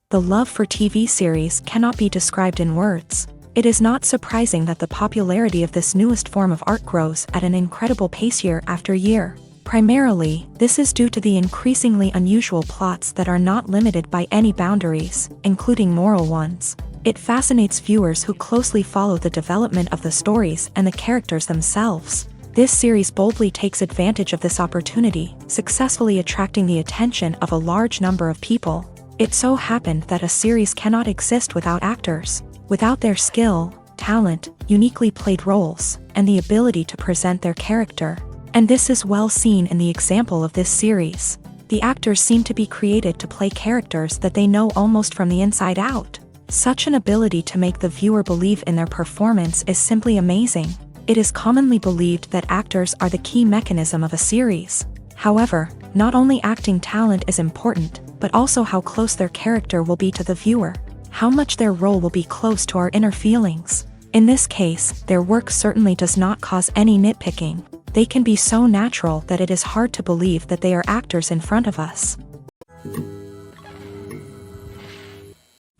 The love for TV series cannot be described in words. It is not surprising that the popularity of this newest form of art grows at an incredible pace year after year. Primarily, this is due to the increasingly unusual plots that are not limited by any boundaries, including moral ones. It fascinates viewers who closely follow the development of the stories and the characters themselves. This series boldly takes advantage of this opportunity, successfully attracting the attention of a large number of people. It so happened that a series cannot exist without actors. Without their skill, talent, uniquely played roles, and the ability to present their character. And this is well seen in the example of this series. The actors seem to be created to play characters that they know almost from the inside out. Such an ability to make the viewer believe in their performance is simply amazing. It is commonly believed that actors are the key mechanism of a series. However, not only acting talent is important, but also how close their character will be to the viewer. How much their role will be close to our inner feelings. In this case, their work certainly does not cause any nitpicking. They can be so natural that it is hard to believe that they are actors in front of us.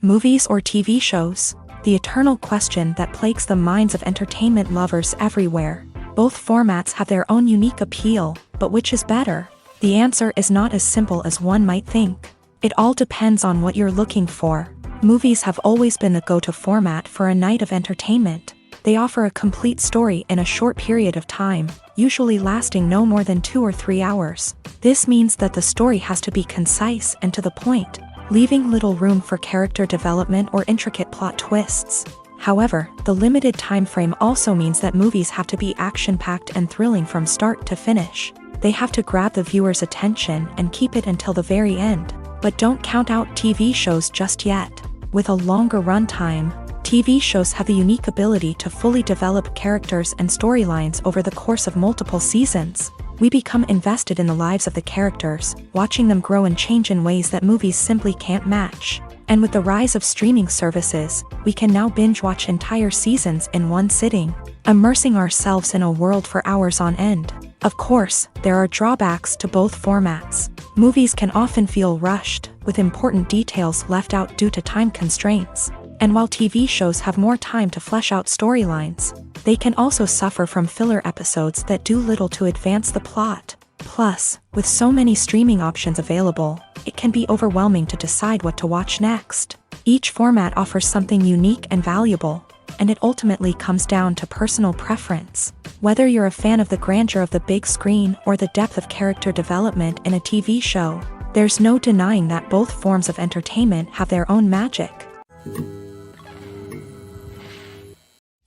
Movies or TV shows? The eternal question that plagues the minds of entertainment lovers everywhere. Both formats have their own unique appeal, but which is better? The answer is not as simple as one might think. It all depends on what you're looking for. Movies have always been the go-to format for a night of entertainment. They offer a complete story in a short period of time, usually lasting no more than 2 or 3 hours. This means that the story has to be concise and to the point, leaving little room for character development or intricate plot twists. However, the limited time frame also means that movies have to be action-packed and thrilling from start to finish. They have to grab the viewer's attention and keep it until the very end. But don't count out TV shows just yet. With a longer runtime, TV shows have the unique ability to fully develop characters and storylines over the course of multiple seasons. We become invested in the lives of the characters, watching them grow and change in ways that movies simply can't match. And with the rise of streaming services, we can now binge-watch entire seasons in one sitting, immersing ourselves in a world for hours on end. Of course, there are drawbacks to both formats. Movies can often feel rushed, with important details left out due to time constraints. And while TV shows have more time to flesh out storylines, they can also suffer from filler episodes that do little to advance the plot. Plus, with so many streaming options available, it can be overwhelming to decide what to watch next. Each format offers something unique and valuable, and it ultimately comes down to personal preference. Whether you're a fan of the grandeur of the big screen or the depth of character development in a TV show, there's no denying that both forms of entertainment have their own magic.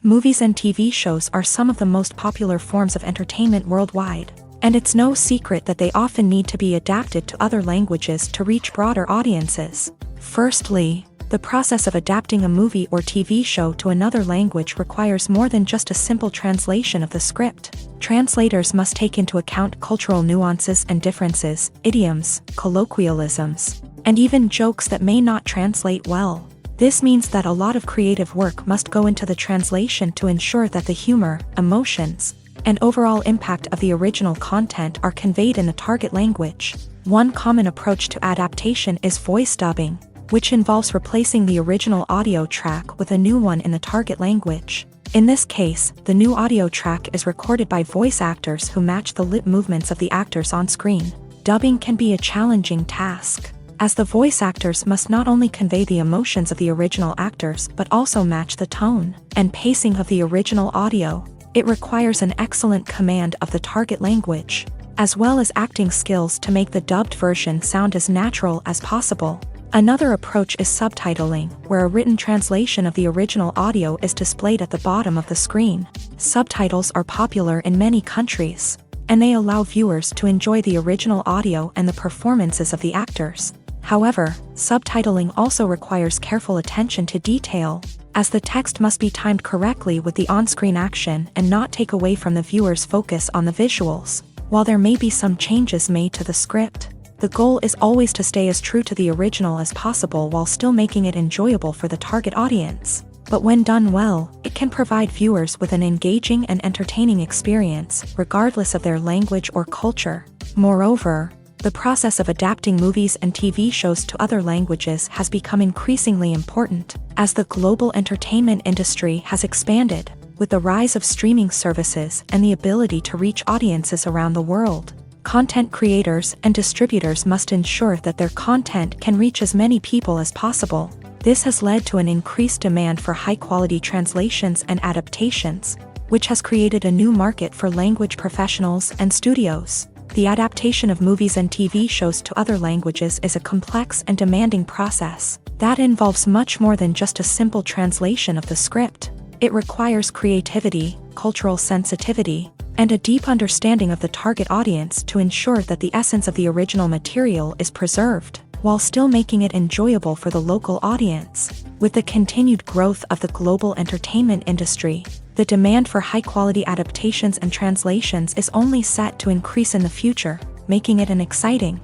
Movies and TV shows are some of the most popular forms of entertainment worldwide, and it's no secret that they often need to be adapted to other languages to reach broader audiences. Firstly, the process of adapting a movie or TV show to another language requires more than just a simple translation of the script. Translators must take into account cultural nuances and differences, idioms, colloquialisms, and even jokes that may not translate well. This means that a lot of creative work must go into the translation to ensure that the humor, emotions, and overall impact of the original content are conveyed in the target language. One common approach to adaptation is voice dubbing, which involves replacing the original audio track with a new one in the target language. In this case, the new audio track is recorded by voice actors who match the lip movements of the actors on screen. Dubbing can be a challenging task. as the voice actors must not only convey the emotions of the original actors but also match the tone and pacing of the original audio. It requires an excellent command of the target language, as well as acting skills to make the dubbed version sound as natural as possible. Another approach is subtitling, where a written translation of the original audio is displayed at the bottom of the screen. Subtitles are popular in many countries, and they allow viewers to enjoy the original audio and the performances of the actors. However, subtitling also requires careful attention to detail, as the text must be timed correctly with the on-screen action and not take away from the viewer's focus on the visuals. While there may be some changes made to the script, the goal is always to stay as true to the original as possible while still making it enjoyable for the target audience. But when done well, it can provide viewers with an engaging and entertaining experience, regardless of their language or culture. Moreover, the process of adapting movies and TV shows to other languages has become increasingly important, as the global entertainment industry has expanded, with the rise of streaming services and the ability to reach audiences around the world. Content creators and distributors must ensure that their content can reach as many people as possible. This has led to an increased demand for high-quality translations and adaptations, which has created a new market for language professionals and studios. The adaptation of movies and TV shows to other languages is a complex and demanding process that involves much more than just a simple translation of the script. It requires creativity, cultural sensitivity, and a deep understanding of the target audience to ensure that the essence of the original material is preserved, while still making it enjoyable for the local audience. With the continued growth of the global entertainment industry, the demand for high-quality adaptations and translations is only set to increase in the future, making it an exciting.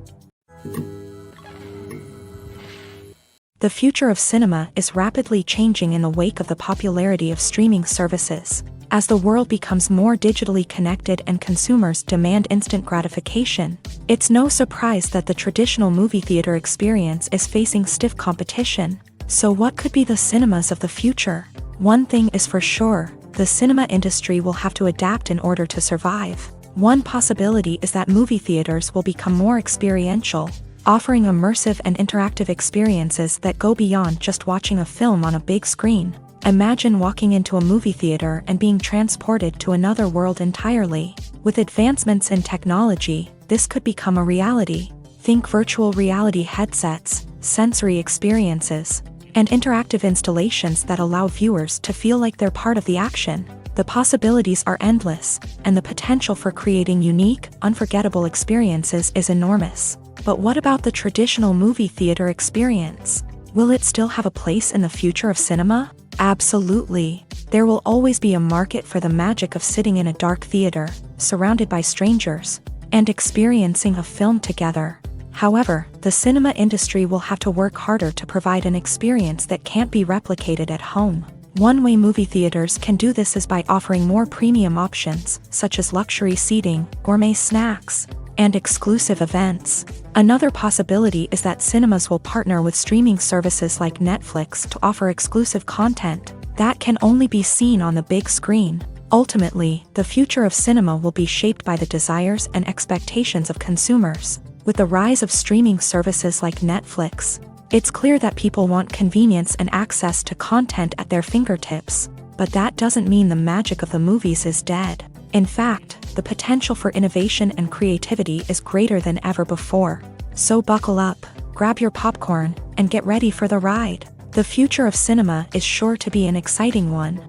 The future of cinema is rapidly changing in the wake of the popularity of streaming services. As the world becomes more digitally connected and consumers demand instant gratification, it's no surprise that the traditional movie theater experience is facing stiff competition. So what could be the cinemas of the future? One thing is for sure, the cinema industry will have to adapt in order to survive. One possibility is that movie theaters will become more experiential, offering immersive and interactive experiences that go beyond just watching a film on a big screen. Imagine walking into a movie theater and being transported to another world entirely. With advancements in technology, this could become a reality. Think virtual reality headsets, sensory experiences, and interactive installations that allow viewers to feel like they're part of the action. The possibilities are endless, and the potential for creating unique, unforgettable experiences is enormous. But what about the traditional movie theater experience? Will it still have a place in the future of cinema? Absolutely. There will always be a market for the magic of sitting in a dark theater, surrounded by strangers, and experiencing a film together. However, the cinema industry will have to work harder to provide an experience that can't be replicated at home. One way movie theaters can do this is by offering more premium options, such as luxury seating, gourmet snacks, and exclusive events. Another possibility is that cinemas will partner with streaming services like Netflix to offer exclusive content that can only be seen on the big screen. Ultimately, the future of cinema will be shaped by the desires and expectations of consumers. With the rise of streaming services like Netflix, it's clear that people want convenience and access to content at their fingertips. But that doesn't mean the magic of the movies is dead. In fact, the potential for innovation and creativity is greater than ever before. So buckle up, grab your popcorn, and get ready for the ride. The future of cinema is sure to be an exciting one.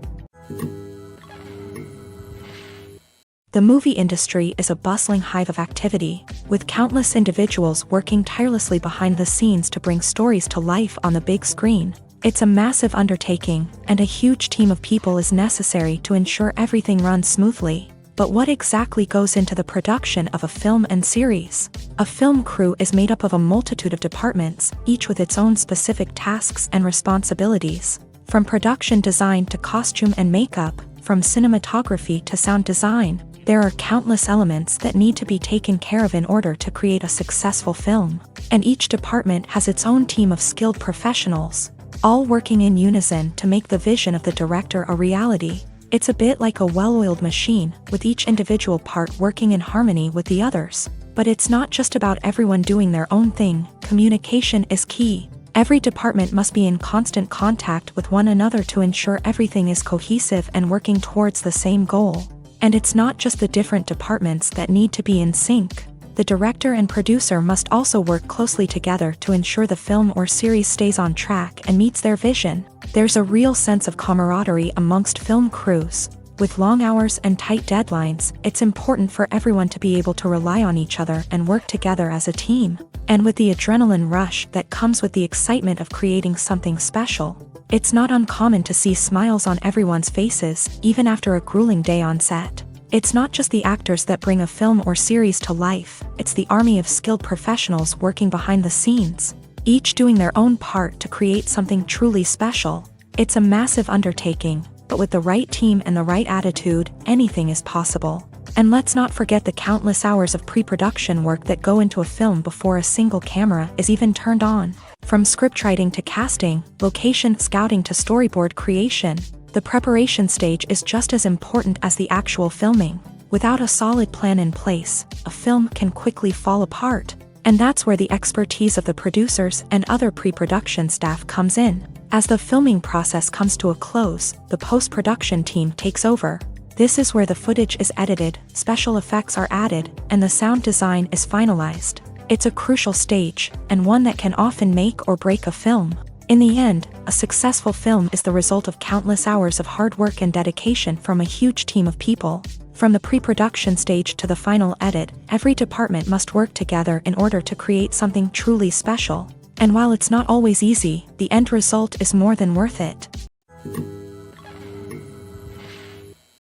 The movie industry is a bustling hive of activity, with countless individuals working tirelessly behind the scenes to bring stories to life on the big screen. It's a massive undertaking, and a huge team of people is necessary to ensure everything runs smoothly. But what exactly goes into the production of a film and series? A film crew is made up of a multitude of departments, each with its own specific tasks and responsibilities. From production design to costume and makeup, from cinematography to sound design, there are countless elements that need to be taken care of in order to create a successful film. And each department has its own team of skilled professionals, all working in unison to make the vision of the director a reality. It's a bit like a well-oiled machine, with each individual part working in harmony with the others. But it's not just about everyone doing their own thing. Communication is key. Every department must be in constant contact with one another to ensure everything is cohesive and working towards the same goal. And it's not just the different departments that need to be in sync. The director and producer must also work closely together to ensure the film or series stays on track and meets their vision. There's a real sense of camaraderie amongst film crews. With long hours and tight deadlines, it's important for everyone to be able to rely on each other and work together as a team. And with the adrenaline rush that comes with the excitement of creating something special, it's not uncommon to see smiles on everyone's faces, even after a grueling day on set. It's not just the actors that bring a film or series to life, it's the army of skilled professionals working behind the scenes, each doing their own part to create something truly special. It's a massive undertaking, but with the right team and the right attitude, anything is possible. And let's not forget the countless hours of pre-production work that go into a film before a single camera is even turned on. From scriptwriting to casting, location scouting to storyboard creation, the preparation stage is just as important as the actual filming. Without a solid plan in place, a film can quickly fall apart. And that's where the expertise of the producers and other pre-production staff comes in. As the filming process comes to a close, the post-production team takes over. This is where the footage is edited, special effects are added, and the sound design is finalized. It's a crucial stage, and one that can often make or break a film. In the end, a successful film is the result of countless hours of hard work and dedication from a huge team of people. From the pre-production stage to the final edit, every department must work together in order to create something truly special. And while it's not always easy, the end result is more than worth it.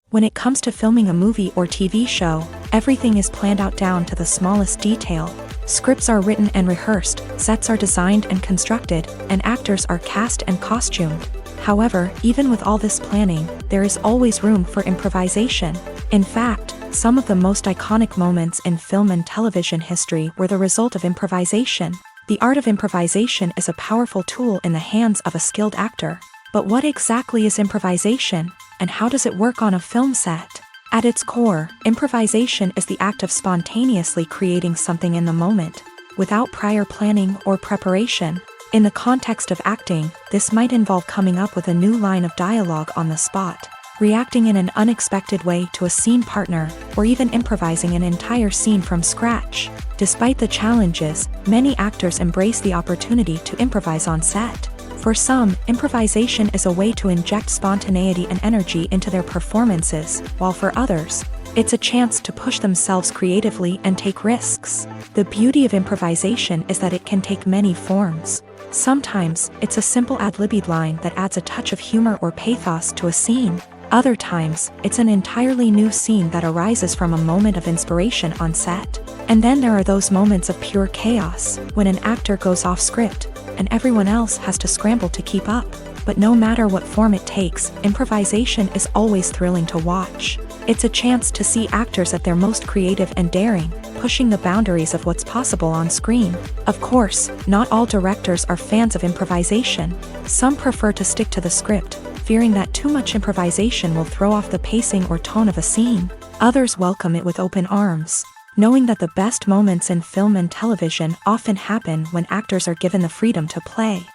When it comes to filming a movie or TV show, everything is planned out down to the smallest detail. Scripts are written and rehearsed, sets are designed and constructed, and actors are cast and costumed. However, even with all this planning, there is always room for improvisation. In fact, some of the most iconic moments in film and television history were the result of improvisation. The art of improvisation is a powerful tool in the hands of a skilled actor. But what exactly is improvisation, and how does it work on a film set? At its core, improvisation is the act of spontaneously creating something in the moment, without prior planning or preparation. In the context of acting, this might involve coming up with a new line of dialogue on the spot, reacting in an unexpected way to a scene partner, or even improvising an entire scene from scratch. Despite the challenges, many actors embrace the opportunity to improvise on set. For some, improvisation is a way to inject spontaneity and energy into their performances, while for others, it's a chance to push themselves creatively and take risks. The beauty of improvisation is that it can take many forms. Sometimes, it's a simple ad-libbed line that adds a touch of humor or pathos to a scene. Other times, it's an entirely new scene that arises from a moment of inspiration on set. And then there are those moments of pure chaos, when an actor goes off script, and everyone else has to scramble to keep up. But no matter what form it takes, improvisation is always thrilling to watch. It's a chance to see actors at their most creative and daring, pushing the boundaries of what's possible on screen. Of course, not all directors are fans of improvisation. Some prefer to stick to the script, fearing that too much improvisation will throw off the pacing or tone of a scene. Others welcome it with open arms, knowing that the best moments in film and television often happen when actors are given the freedom to play.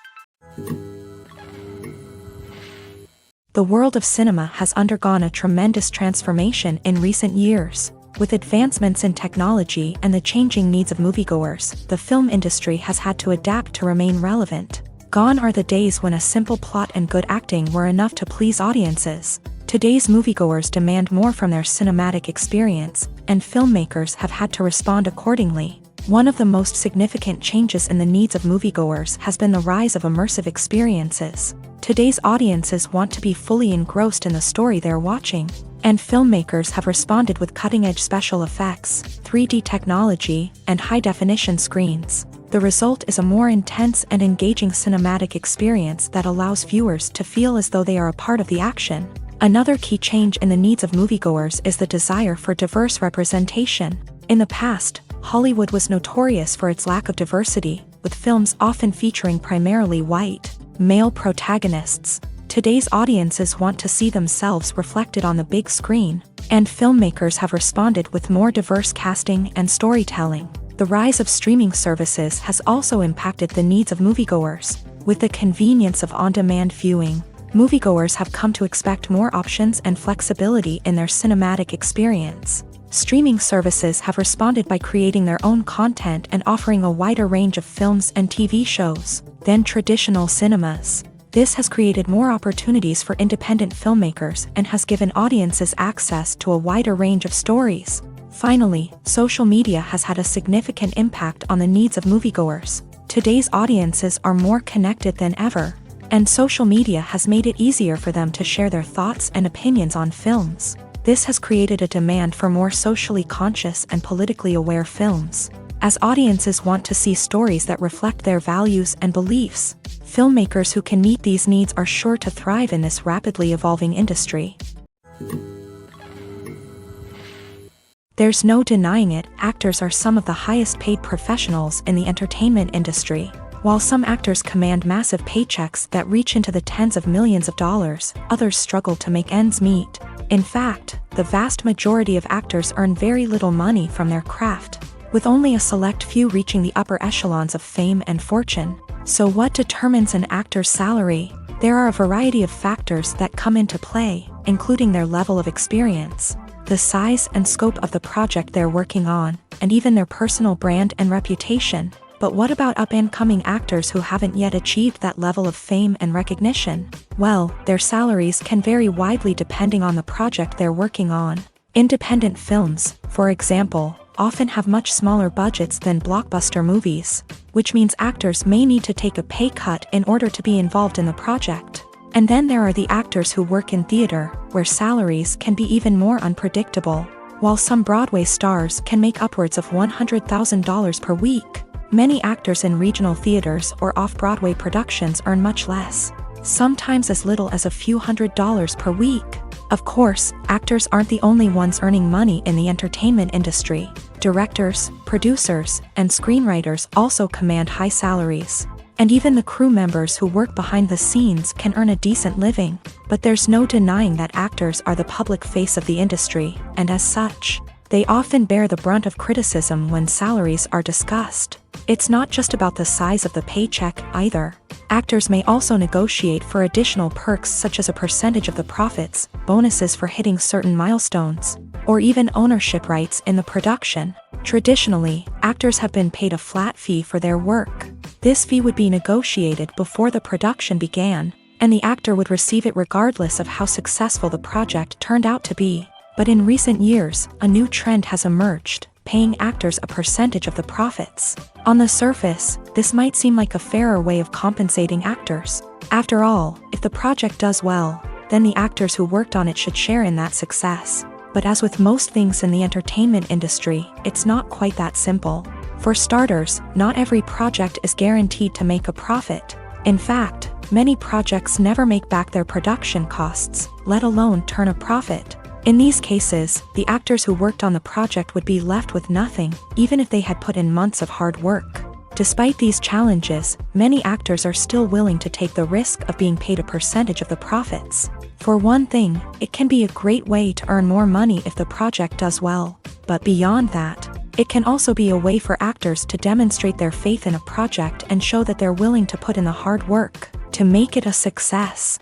The world of cinema has undergone a tremendous transformation in recent years. With advancements in technology and the changing needs of moviegoers, the film industry has had to adapt to remain relevant. Gone are the days when a simple plot and good acting were enough to please audiences. Today's moviegoers demand more from their cinematic experience, and filmmakers have had to respond accordingly. One of the most significant changes in the needs of moviegoers has been the rise of immersive experiences. Today's audiences want to be fully engrossed in the story they're watching, and filmmakers have responded with cutting-edge special effects, 3D technology, and high-definition screens. The result is a more intense and engaging cinematic experience that allows viewers to feel as though they are a part of the action. Another key change in the needs of moviegoers is the desire for diverse representation. In the past, Hollywood was notorious for its lack of diversity, with films often featuring primarily white, male protagonists. Today's audiences want to see themselves reflected on the big screen, And filmmakers have responded with more diverse casting and storytelling. The rise of streaming services has also impacted the needs of moviegoers. With the convenience of on-demand viewing, moviegoers have come to expect more options and flexibility in their cinematic experience. Streaming services have responded by creating their own content and offering a wider range of films and TV shows than traditional cinemas. This has created more opportunities for independent filmmakers and has given audiences access to a wider range of stories. Finally, social media has had a significant impact on the needs of moviegoers. Today's audiences are more connected than ever, and social media has made it easier for them to share their thoughts and opinions on films. This has created a demand for more socially conscious and politically aware films. As audiences want to see stories that reflect their values and beliefs, filmmakers who can meet these needs are sure to thrive in this rapidly evolving industry. There's no denying it, actors are some of the highest paid professionals in the entertainment industry. While some actors command massive paychecks that reach into the tens of millions of dollars, others struggle to make ends meet. In fact, the vast majority of actors earn very little money from their craft, with only a select few reaching the upper echelons of fame and fortune. So what determines an actor's salary? There are a variety of factors that come into play, including their level of experience, the size and scope of the project they're working on, and even their personal brand and reputation. But what about up-and-coming actors who haven't yet achieved that level of fame and recognition? Well, their salaries can vary widely depending on the project they're working on. Independent films, for example, often have much smaller budgets than blockbuster movies, which means actors may need to take a pay cut in order to be involved in the project. And then there are the actors who work in theater, where salaries can be even more unpredictable. While some Broadway stars can make upwards of $100,000 per week, many actors in regional theaters or off-Broadway productions earn much less, sometimes as little as a few $100s per week. Of course, actors aren't the only ones earning money in the entertainment industry. Directors, producers, and screenwriters also command high salaries. And even the crew members who work behind the scenes can earn a decent living. But there's no denying that actors are the public face of the industry, and as such, they often bear the brunt of criticism when salaries are discussed. It's not just about the size of the paycheck, either. Actors may also negotiate for additional perks such as a percentage of the profits, bonuses for hitting certain milestones, or even ownership rights in the production. Traditionally, actors have been paid a flat fee for their work. This fee would be negotiated before the production began, and the actor would receive it regardless of how successful the project turned out to be. But in recent years, a new trend has emerged, paying actors a percentage of the profits. On the surface, this might seem like a fairer way of compensating actors. After all, if the project does well, then the actors who worked on it should share in that success. But as with most things in the entertainment industry, it's not quite that simple. For starters, not every project is guaranteed to make a profit. In fact, many projects never make back their production costs, let alone turn a profit. In these cases, the actors who worked on the project would be left with nothing, even if they had put in months of hard work. Despite these challenges, many actors are still willing to take the risk of being paid a percentage of the profits. For one thing, it can be a great way to earn more money if the project does well. But beyond that, it can also be a way for actors to demonstrate their faith in a project and show that they're willing to put in the hard work to make it a success.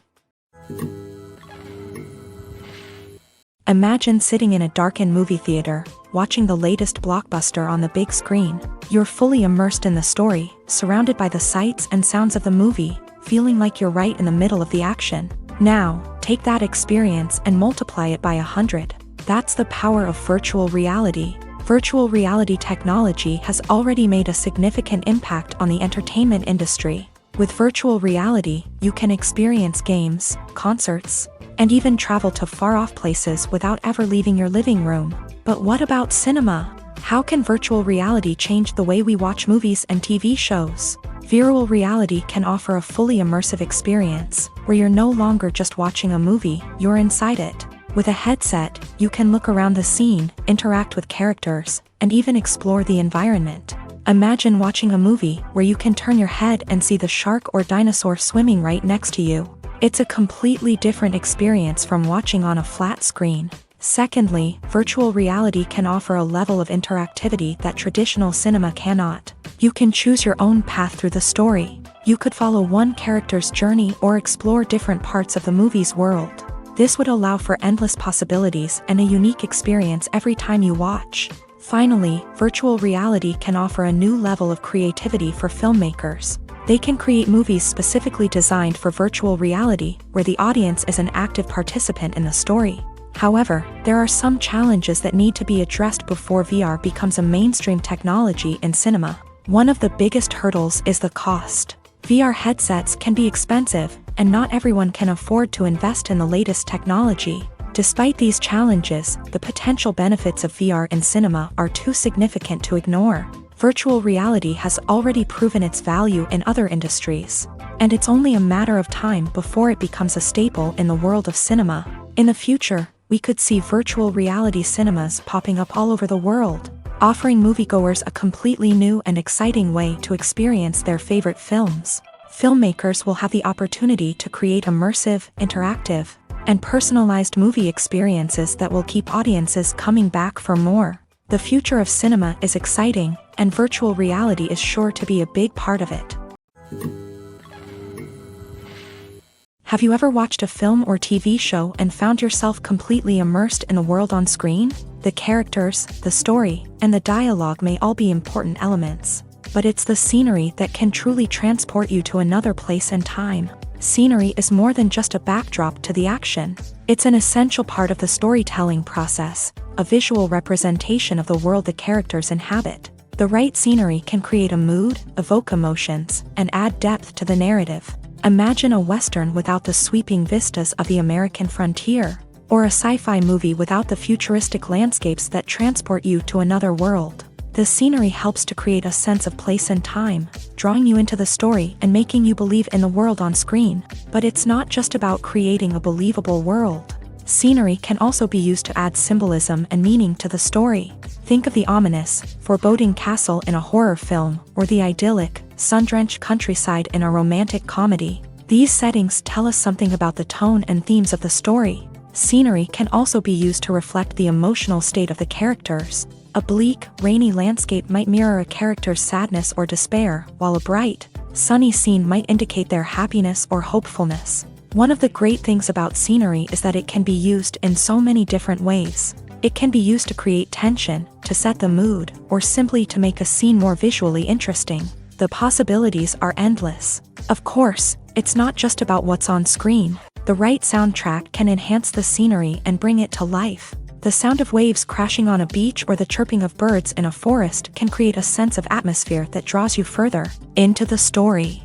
Imagine sitting in a darkened movie theater, watching the latest blockbuster on the big screen. You're fully immersed in the story, surrounded by the sights and sounds of the movie, feeling like you're right in the middle of the action. Now, take that experience and multiply it by 100. That's the power of virtual reality. Virtual reality technology has already made a significant impact on the entertainment industry. With virtual reality, you can experience games, concerts, and even travel to far-off places without ever leaving your living room. But what about cinema? How can virtual reality change the way we watch movies and TV shows? Virtual reality can offer a fully immersive experience, where you're no longer just watching a movie, you're inside it. With a headset, you can look around the scene, interact with characters, and even explore the environment. Imagine watching a movie where you can turn your head and see the shark or dinosaur swimming right next to you. It's a completely different experience from watching on a flat screen. Secondly, virtual reality can offer a level of interactivity that traditional cinema cannot. You can choose your own path through the story. You could follow one character's journey or explore different parts of the movie's world. This would allow for endless possibilities and a unique experience every time you watch. Finally, virtual reality can offer a new level of creativity for filmmakers. They can create movies specifically designed for virtual reality, where the audience is an active participant in the story. However, there are some challenges that need to be addressed before VR becomes a mainstream technology in cinema. One of the biggest hurdles is the cost. VR headsets can be expensive, and not everyone can afford to invest in the latest technology. Despite these challenges, the potential benefits of VR in cinema are too significant to ignore. Virtual reality has already proven its value in other industries, and it's only a matter of time before it becomes a staple in the world of cinema. In the future, we could see virtual reality cinemas popping up all over the world, offering moviegoers a completely new and exciting way to experience their favorite films. Filmmakers will have the opportunity to create immersive, interactive, and personalized movie experiences that will keep audiences coming back for more. The future of cinema is exciting, and virtual reality is sure to be a big part of it. Have you ever watched a film or TV show and found yourself completely immersed in the world on screen? The characters, the story, and the dialogue may all be important elements, but it's the scenery that can truly transport you to another place and time. Scenery is more than just a backdrop to the action. It's an essential part of the storytelling process, a visual representation of the world the characters inhabit. The right scenery can create a mood, evoke emotions, and add depth to the narrative. Imagine a Western without the sweeping vistas of the American frontier, or a sci-fi movie without the futuristic landscapes that transport you to another world. The scenery helps to create a sense of place and time, drawing you into the story and making you believe in the world on screen. But it's not just about creating a believable world. Scenery can also be used to add symbolism and meaning to the story. Think of the ominous, foreboding castle in a horror film, or the idyllic, sun-drenched countryside in a romantic comedy. These settings tell us something about the tone and themes of the story. Scenery can also be used to reflect the emotional state of the characters. A bleak, rainy landscape might mirror a character's sadness or despair, while a bright, sunny scene might indicate their happiness or hopefulness. One of the great things about scenery is that it can be used in so many different ways. It can be used to create tension, to set the mood, or simply to make a scene more visually interesting. The possibilities are endless. Of course, it's not just about what's on screen. The right soundtrack can enhance the scenery and bring it to life. The sound of waves crashing on a beach or the chirping of birds in a forest can create a sense of atmosphere that draws you further into the story.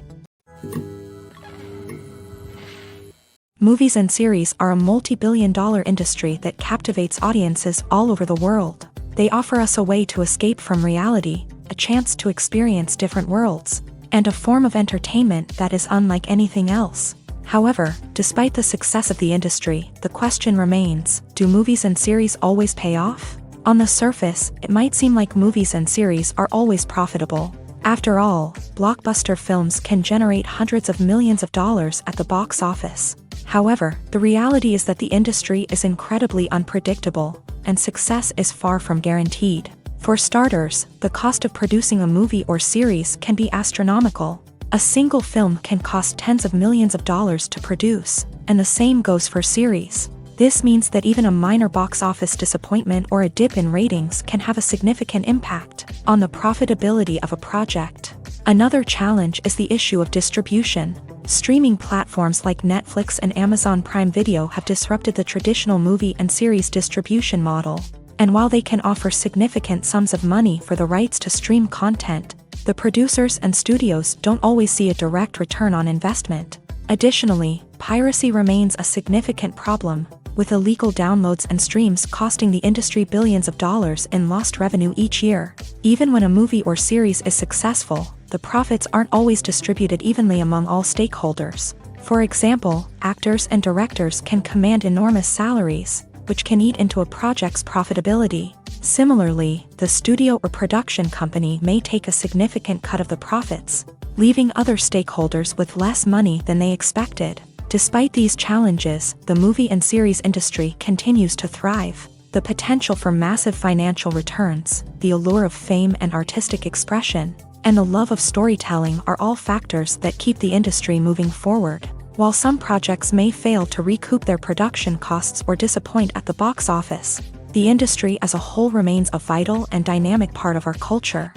Movies and series are a multi-billion-dollar industry that captivates audiences all over the world. They offer us a way to escape from reality, a chance to experience different worlds, and a form of entertainment that is unlike anything else. However, despite the success of the industry, the question remains, do movies and series always pay off? On the surface, it might seem like movies and series are always profitable. After all, blockbuster films can generate hundreds of millions of dollars at the box office. However, the reality is that the industry is incredibly unpredictable, and success is far from guaranteed. For starters, the cost of producing a movie or series can be astronomical. A single film can cost tens of millions of dollars to produce, and the same goes for series. This means that even a minor box office disappointment or a dip in ratings can have a significant impact on the profitability of a project. Another challenge is the issue of distribution. Streaming platforms like Netflix and Amazon Prime Video have disrupted the traditional movie and series distribution model. And while they can offer significant sums of money for the rights to stream content, the producers and studios don't always see a direct return on investment. Additionally, piracy remains a significant problem, with illegal downloads and streams costing the industry billions of dollars in lost revenue each year. Even when a movie or series is successful, the profits aren't always distributed evenly among all stakeholders. For example, actors and directors can command enormous salaries, which can eat into a project's profitability. Similarly, the studio or production company may take a significant cut of the profits, leaving other stakeholders with less money than they expected. Despite these challenges, the movie and series industry continues to thrive. The potential for massive financial returns, the allure of fame and artistic expression, and the love of storytelling are all factors that keep the industry moving forward. While some projects may fail to recoup their production costs or disappoint at the box office, the industry as a whole remains a vital and dynamic part of our culture.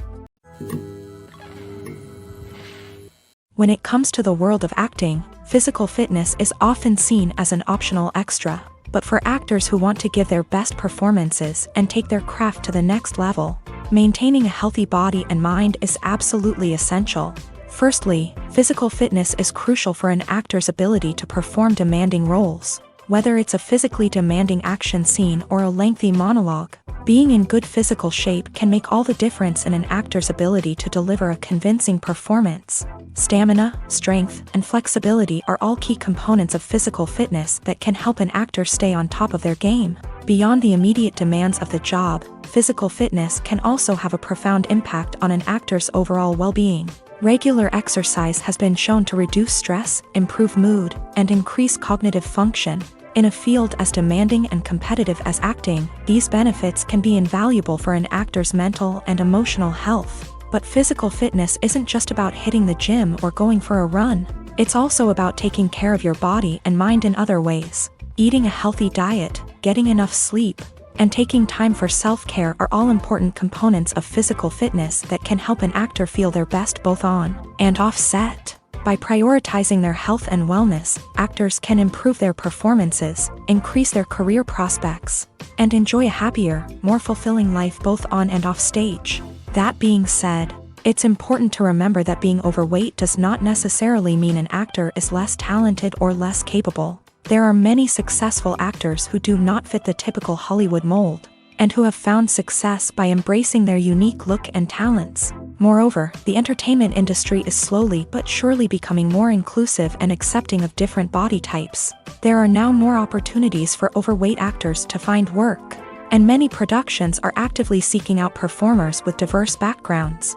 When it comes to the world of acting, physical fitness is often seen as an optional extra. But for actors who want to give their best performances and take their craft to the next level, maintaining a healthy body and mind is absolutely essential. Firstly, physical fitness is crucial for an actor's ability to perform demanding roles. Whether it's a physically demanding action scene or a lengthy monologue, being in good physical shape can make all the difference in an actor's ability to deliver a convincing performance. Stamina, strength, and flexibility are all key components of physical fitness that can help an actor stay on top of their game. Beyond the immediate demands of the job, physical fitness can also have a profound impact on an actor's overall well-being. Regular exercise has been shown to reduce stress, improve mood, and increase cognitive function. In a field as demanding and competitive as acting, these benefits can be invaluable for an actor's mental and emotional health. But physical fitness isn't just about hitting the gym or going for a run. It's also about taking care of your body and mind in other ways. Eating a healthy diet, getting enough sleep, and taking time for self-care are all important components of physical fitness that can help an actor feel their best both on and off set. By prioritizing their health and wellness, actors can improve their performances, increase their career prospects, and enjoy a happier, more fulfilling life both on and off stage. That being said, it's important to remember that being overweight does not necessarily mean an actor is less talented or less capable. There are many successful actors who do not fit the typical Hollywood mold, and who have found success by embracing their unique look and talents. Moreover, the entertainment industry is slowly but surely becoming more inclusive and accepting of different body types. There are now more opportunities for overweight actors to find work, and many productions are actively seeking out performers with diverse backgrounds.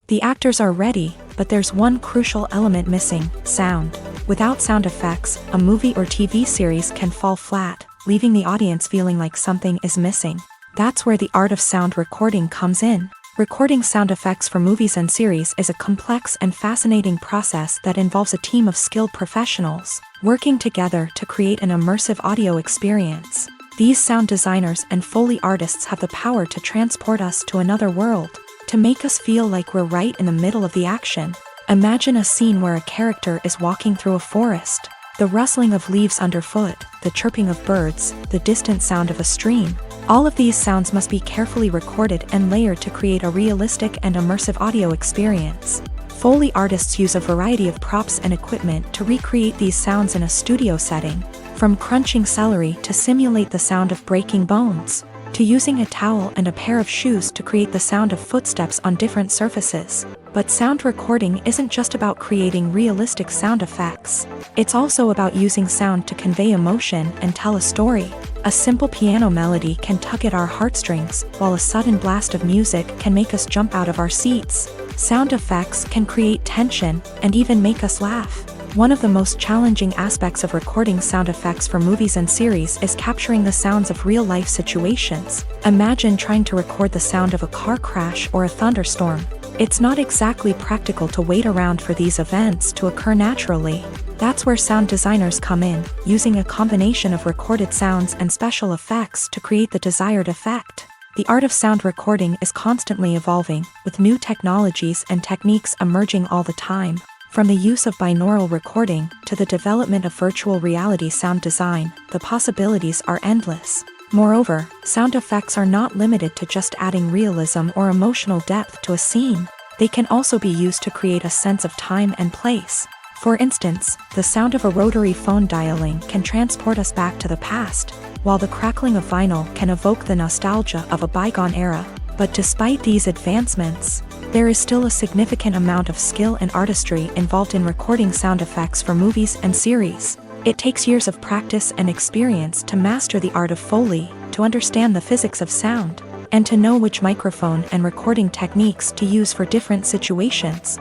The actors are ready, but there's one crucial element missing: sound. Without sound effects, a movie or TV series can fall flat, leaving the audience feeling like something is missing. That's where the art of sound recording comes in. Recording sound effects for movies and series is a complex and fascinating process that involves a team of skilled professionals working together to create an immersive audio experience. These sound designers and Foley artists have the power to transport us to another world, to make us feel like we're right in the middle of the action. Imagine a scene where a character is walking through a forest. The rustling of leaves underfoot, the chirping of birds, the distant sound of a stream. All of these sounds must be carefully recorded and layered to create a realistic and immersive audio experience. Foley artists use a variety of props and equipment to recreate these sounds in a studio setting, from crunching celery to simulate the sound of breaking bones, to using a towel and a pair of shoes to create the sound of footsteps on different surfaces. But sound recording isn't just about creating realistic sound effects. It's also about using sound to convey emotion and tell a story. A simple piano melody can tug at our heartstrings, while a sudden blast of music can make us jump out of our seats. Sound effects can create tension and even make us laugh. One of the most challenging aspects of recording sound effects for movies and series is capturing the sounds of real-life situations. Imagine trying to record the sound of a car crash or a thunderstorm. It's not exactly practical to wait around for these events to occur naturally. That's where sound designers come in, using a combination of recorded sounds and special effects to create the desired effect. The art of sound recording is constantly evolving, with new technologies and techniques emerging all the time. From the use of binaural recording to the development of virtual reality sound design, the possibilities are endless. Moreover, sound effects are not limited to just adding realism or emotional depth to a scene. They can also be used to create a sense of time and place. For instance, the sound of a rotary phone dialing can transport us back to the past, while the crackling of vinyl can evoke the nostalgia of a bygone era. But despite these advancements, there is still a significant amount of skill and artistry involved in recording sound effects for movies and series. It takes years of practice and experience to master the art of Foley, to understand the physics of sound, and to know which microphone and recording techniques to use for different situations.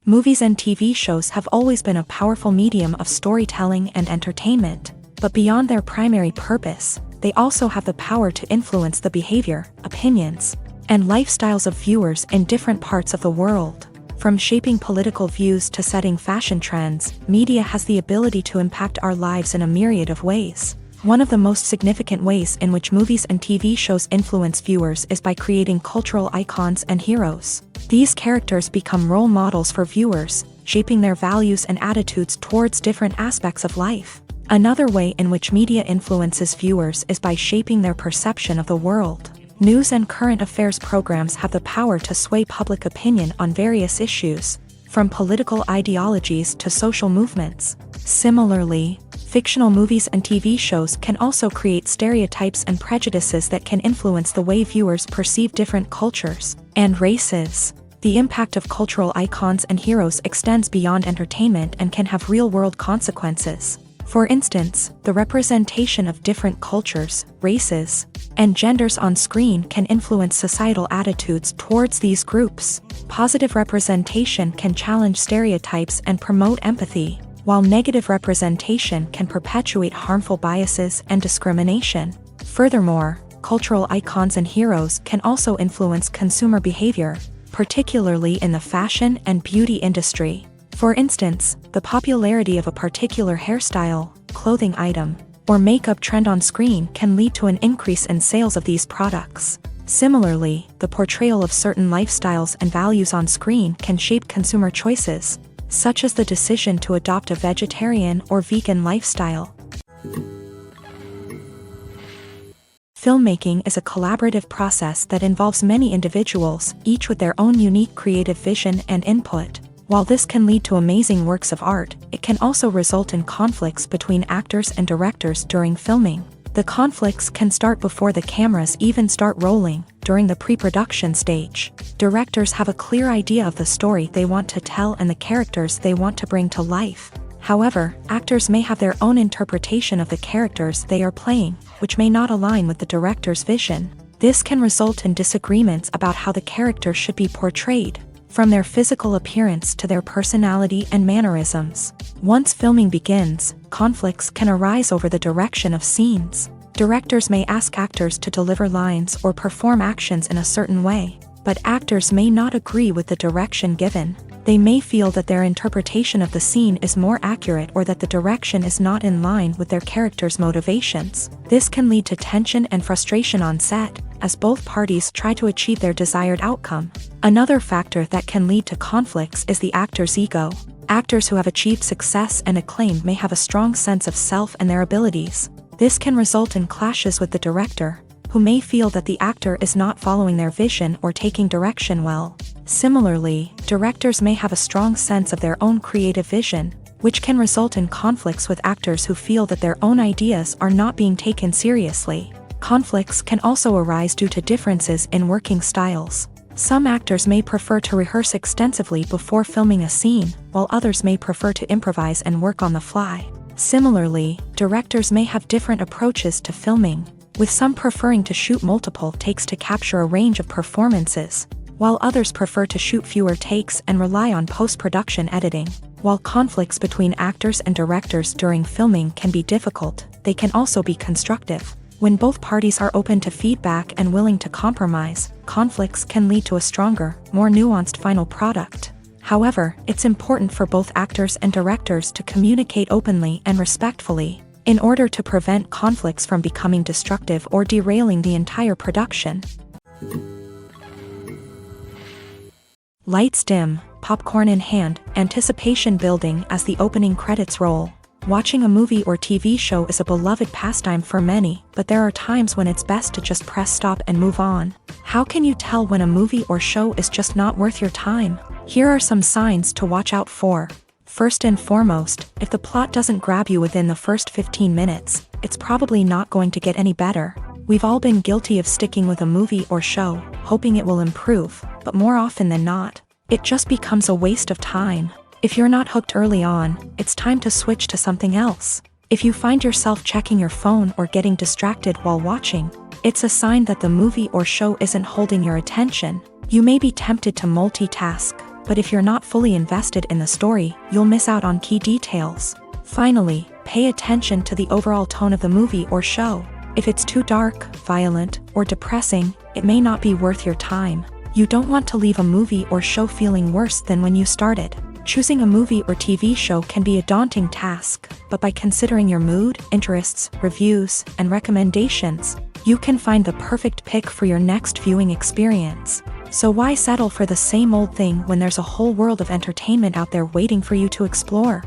Movies and TV shows have always been a powerful medium of storytelling and entertainment, but beyond their primary purpose, they also have the power to influence the behavior, opinions, and lifestyles of viewers in different parts of the world. From shaping political views to setting fashion trends, media has the ability to impact our lives in a myriad of ways. One of the most significant ways in which movies and TV shows influence viewers is by creating cultural icons and heroes. These characters become role models for viewers, shaping their values and attitudes towards different aspects of life. Another way in which media influences viewers is by shaping their perception of the world. News and current affairs programs have the power to sway public opinion on various issues, from political ideologies to social movements. Similarly, fictional movies and TV shows can also create stereotypes and prejudices that can influence the way viewers perceive different cultures and races. The impact of cultural icons and heroes extends beyond entertainment and can have real-world consequences. For instance, the representation of different cultures, races, and genders on screen can influence societal attitudes towards these groups. Positive representation can challenge stereotypes and promote empathy, while negative representation can perpetuate harmful biases and discrimination. Furthermore, cultural icons and heroes can also influence consumer behavior, particularly in the fashion and beauty industry. For instance, the popularity of a particular hairstyle, clothing item, or makeup trend on screen can lead to an increase in sales of these products. Similarly, the portrayal of certain lifestyles and values on screen can shape consumer choices, such as the decision to adopt a vegetarian or vegan lifestyle. Filmmaking is a collaborative process that involves many individuals, each with their own unique creative vision and input. While this can lead to amazing works of art, it can also result in conflicts between actors and directors during filming. The conflicts can start before the cameras even start rolling, during the pre-production stage. Directors have a clear idea of the story they want to tell and the characters they want to bring to life. However, actors may have their own interpretation of the characters they are playing, which may not align with the director's vision. This can result in disagreements about how the character should be portrayed, from their physical appearance to their personality and mannerisms. Once filming begins, conflicts can arise over the direction of scenes. Directors may ask actors to deliver lines or perform actions in a certain way, but actors may not agree with the direction given. They may feel that their interpretation of the scene is more accurate or that the direction is not in line with their character's motivations. This can lead to tension and frustration on set, as both parties try to achieve their desired outcome. Another factor that can lead to conflicts is the actor's ego. Actors who have achieved success and acclaim may have a strong sense of self and their abilities. This can result in clashes with the director, who may feel that the actor is not following their vision or taking direction well. Similarly, directors may have a strong sense of their own creative vision, which can result in conflicts with actors who feel that their own ideas are not being taken seriously. Conflicts can also arise due to differences in working styles. Some actors may prefer to rehearse extensively before filming a scene, while others may prefer to improvise and work on the fly. Similarly, directors may have different approaches to filming, with some preferring to shoot multiple takes to capture a range of performances, while others prefer to shoot fewer takes and rely on post-production editing. While conflicts between actors and directors during filming can be difficult, they can also be constructive. When both parties are open to feedback and willing to compromise, conflicts can lead to a stronger, more nuanced final product. However, it's important for both actors and directors to communicate openly and respectfully, in order to prevent conflicts from becoming destructive or derailing the entire production. Lights dim, popcorn in hand, anticipation building as the opening credits roll. Watching a movie or TV show is a beloved pastime for many, but there are times when it's best to just press stop and move on. How can you tell when a movie or show is just not worth your time? Here are some signs to watch out for. First and foremost, if the plot doesn't grab you within the first 15 minutes, it's probably not going to get any better. We've all been guilty of sticking with a movie or show, hoping it will improve, but more often than not, it just becomes a waste of time. If you're not hooked early on, it's time to switch to something else. If you find yourself checking your phone or getting distracted while watching, it's a sign that the movie or show isn't holding your attention. You may be tempted to multitask, but if you're not fully invested in the story, you'll miss out on key details. Finally, pay attention to the overall tone of the movie or show. If it's too dark, violent, or depressing, it may not be worth your time. You don't want to leave a movie or show feeling worse than when you started. Choosing a movie or TV show can be a daunting task, but by considering your mood, interests, reviews, and recommendations, you can find the perfect pick for your next viewing experience. So why settle for the same old thing when there's a whole world of entertainment out there waiting for you to explore?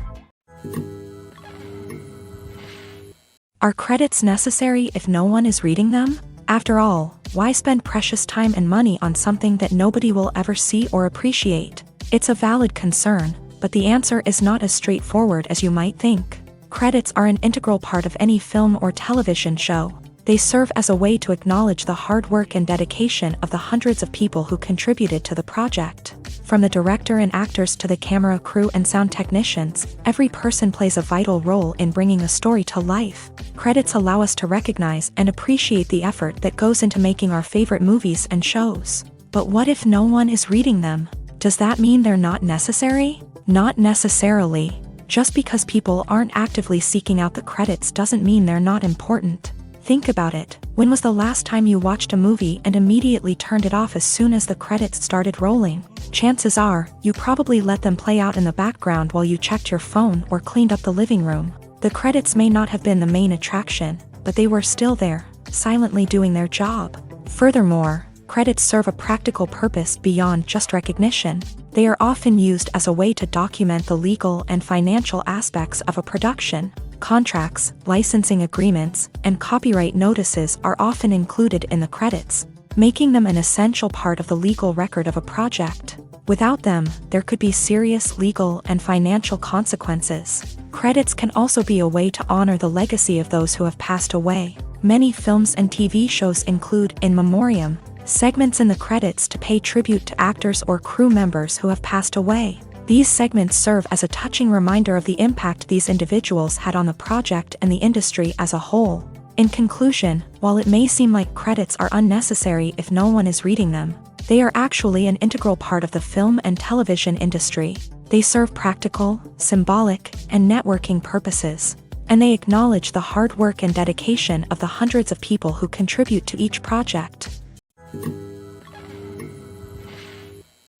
Are credits necessary if no one is reading them? After all, why spend precious time and money on something that nobody will ever see or appreciate? It's a valid concern, but the answer is not as straightforward as you might think. Credits are an integral part of any film or television show. They serve as a way to acknowledge the hard work and dedication of the hundreds of people who contributed to the project. From the director and actors to the camera crew and sound technicians, every person plays a vital role in bringing a story to life. Credits allow us to recognize and appreciate the effort that goes into making our favorite movies and shows. But what if no one is reading them? Does that mean they're not necessary? Not necessarily. Just because people aren't actively seeking out the credits doesn't mean they're not important. Think about it. When was the last time you watched a movie and immediately turned it off as soon as the credits started rolling? Chances are, you probably let them play out in the background while you checked your phone or cleaned up the living room. The credits may not have been the main attraction, but they were still there, silently doing their job. Furthermore, credits serve a practical purpose beyond just recognition. They are often used as a way to document the legal and financial aspects of a production. Contracts, licensing agreements, and copyright notices are often included in the credits, making them an essential part of the legal record of a project. Without them, there could be serious legal and financial consequences. Credits can also be a way to honor the legacy of those who have passed away. Many films and TV shows include in memoriam segments in the credits to pay tribute to actors or crew members who have passed away. These segments serve as a touching reminder of the impact these individuals had on the project and the industry as a whole. In conclusion, while it may seem like credits are unnecessary if no one is reading them, they are actually an integral part of the film and television industry. They serve practical, symbolic, and networking purposes, and they acknowledge the hard work and dedication of the hundreds of people who contribute to each project.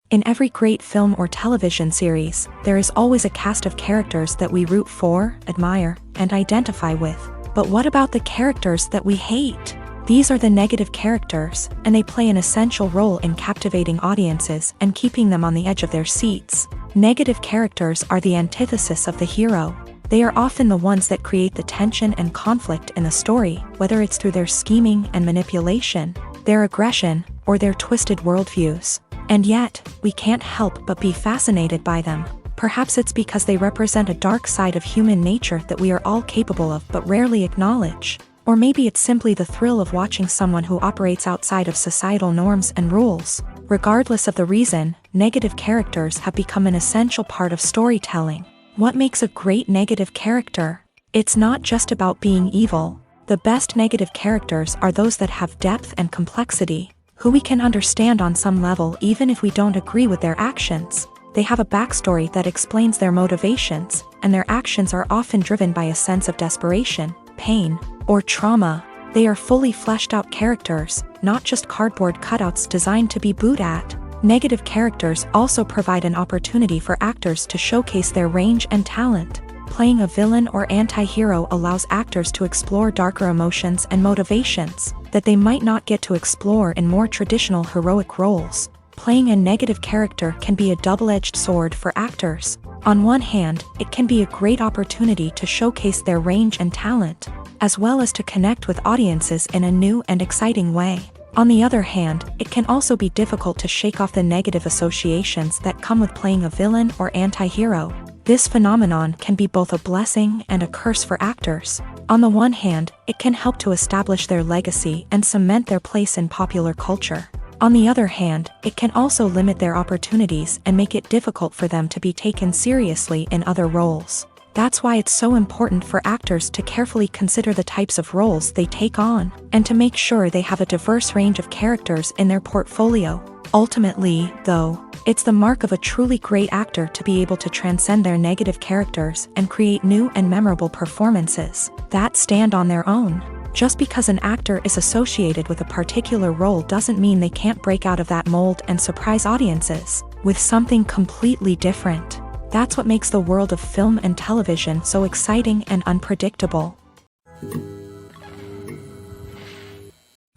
In every great film or television series, there is always a cast of characters that we root for, admire, and identify with. But what about the characters that we hate? These are the negative characters, and they play an essential role in captivating audiences and keeping them on the edge of their seats. Negative characters are the antithesis of the hero. They are often the ones that create the tension and conflict in the story, whether it's through their scheming and manipulation, their aggression, or their twisted worldviews. And yet, we can't help but be fascinated by them. Perhaps it's because they represent a dark side of human nature that we are all capable of but rarely acknowledge. Or maybe it's simply the thrill of watching someone who operates outside of societal norms and rules. Regardless of the reason, negative characters have become an essential part of storytelling. What makes a great negative character? It's not just about being evil. The best negative characters are those that have depth and complexity, who we can understand on some level even if we don't agree with their actions. They have a backstory that explains their motivations, and their actions are often driven by a sense of desperation, pain, or trauma. They are fully fleshed out characters, not just cardboard cutouts designed to be booed at. Negative characters also provide an opportunity for actors to showcase their range and talent. Playing a villain or anti-hero allows actors to explore darker emotions and motivations that they might not get to explore in more traditional heroic roles. Playing a negative character can be a double-edged sword for actors. On one hand, it can be a great opportunity to showcase their range and talent, as well as to connect with audiences in a new and exciting way. On the other hand, it can also be difficult to shake off the negative associations that come with playing a villain or anti-hero. This phenomenon can be both a blessing and a curse for actors. On the one hand, it can help to establish their legacy and cement their place in popular culture. On the other hand, it can also limit their opportunities and make it difficult for them to be taken seriously in other roles. That's why it's so important for actors to carefully consider the types of roles they take on, and to make sure they have a diverse range of characters in their portfolio. Ultimately, though, It's the mark of a truly great actor to be able to transcend their negative characters and create new and memorable performances that stand on their own. Just because an actor is associated with a particular role doesn't mean they can't break out of that mold and surprise audiences with something completely different. That's what makes the world of film and television so exciting and unpredictable.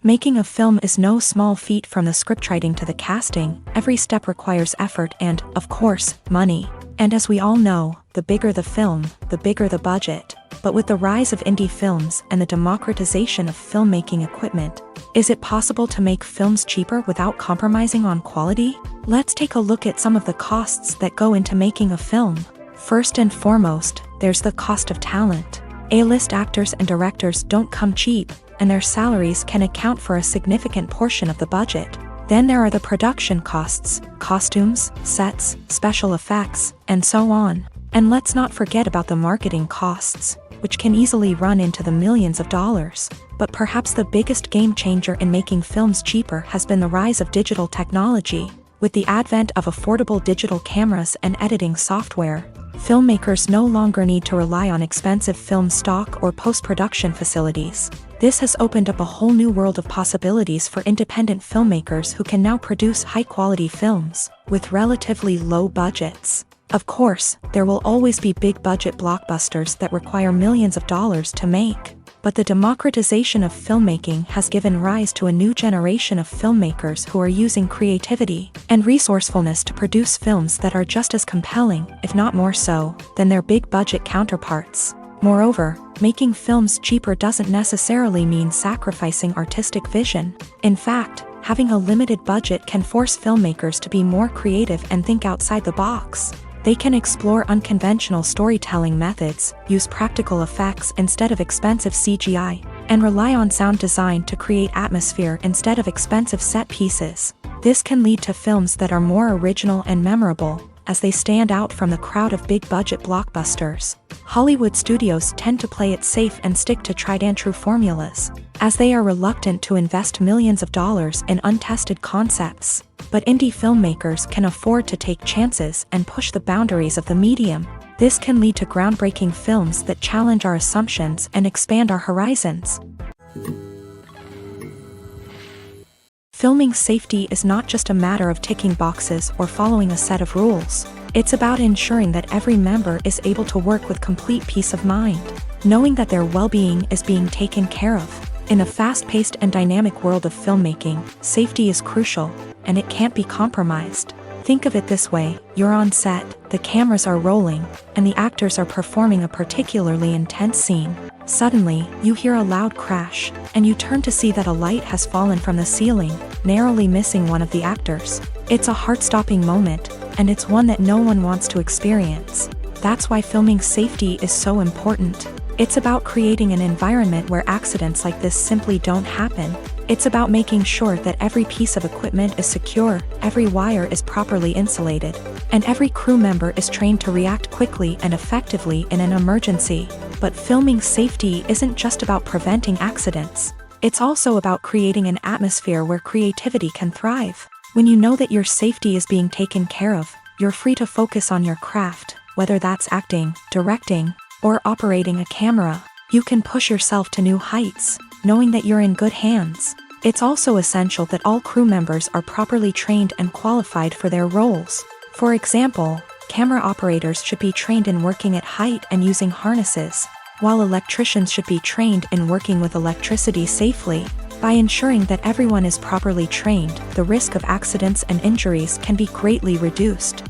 Making a film is no small feat. From the scriptwriting to the casting, every step requires effort and, of course, money. And as we all know, the bigger the film, the bigger the budget. But with the rise of indie films and the democratization of filmmaking equipment, is it possible to make films cheaper without compromising on quality? Let's take a look at some of the costs that go into making a film. First and foremost, there's the cost of talent. A-list actors and directors don't come cheap, and their salaries can account for a significant portion of the budget. Then there are the production costs, costumes, sets, special effects, and so on. And let's not forget about the marketing costs, which can easily run into the millions of dollars. But perhaps the biggest game changer in making films cheaper has been the rise of digital technology. With the advent of affordable digital cameras and editing software, filmmakers no longer need to rely on expensive film stock or post-production facilities. This has opened up a whole new world of possibilities for independent filmmakers who can now produce high-quality films with relatively low budgets. Of course, there will always be big-budget blockbusters that require millions of dollars to make. But the democratization of filmmaking has given rise to a new generation of filmmakers who are using creativity and resourcefulness to produce films that are just as compelling, if not more so, than their big-budget counterparts. Moreover, making films cheaper doesn't necessarily mean sacrificing artistic vision. In fact, having a limited budget can force filmmakers to be more creative and think outside the box. They can explore unconventional storytelling methods, use practical effects instead of expensive CGI, and rely on sound design to create atmosphere instead of expensive set pieces. This can lead to films that are more original and memorable, as they stand out from the crowd of big-budget blockbusters. Hollywood studios tend to play it safe and stick to tried-and-true formulas, as they are reluctant to invest millions of dollars in untested concepts. But indie filmmakers can afford to take chances and push the boundaries of the medium. This can lead to groundbreaking films that challenge our assumptions and expand our horizons. Filming safety is not just a matter of ticking boxes or following a set of rules. It's about ensuring that every member is able to work with complete peace of mind, knowing that their well-being is being taken care of. In a fast-paced and dynamic world of filmmaking, safety is crucial, and it can't be compromised. Think of it this way: you're on set, the cameras are rolling, and the actors are performing a particularly intense scene. Suddenly, you hear a loud crash, and you turn to see that a light has fallen from the ceiling, narrowly missing one of the actors. It's a heart-stopping moment, and it's one that no one wants to experience. That's why filming safety is so important. It's about creating an environment where accidents like this simply don't happen. It's about making sure that every piece of equipment is secure, every wire is properly insulated, and every crew member is trained to react quickly and effectively in an emergency. But filming safety isn't just about preventing accidents. It's also about creating an atmosphere where creativity can thrive. When you know that your safety is being taken care of, you're free to focus on your craft, whether that's acting, directing, or operating a camera. You can push yourself to new heights, knowing that you're in good hands. It's also essential that all crew members are properly trained and qualified for their roles. For example, camera operators should be trained in working at height and using harnesses, while electricians should be trained in working with electricity safely. By ensuring that everyone is properly trained, the risk of accidents and injuries can be greatly reduced.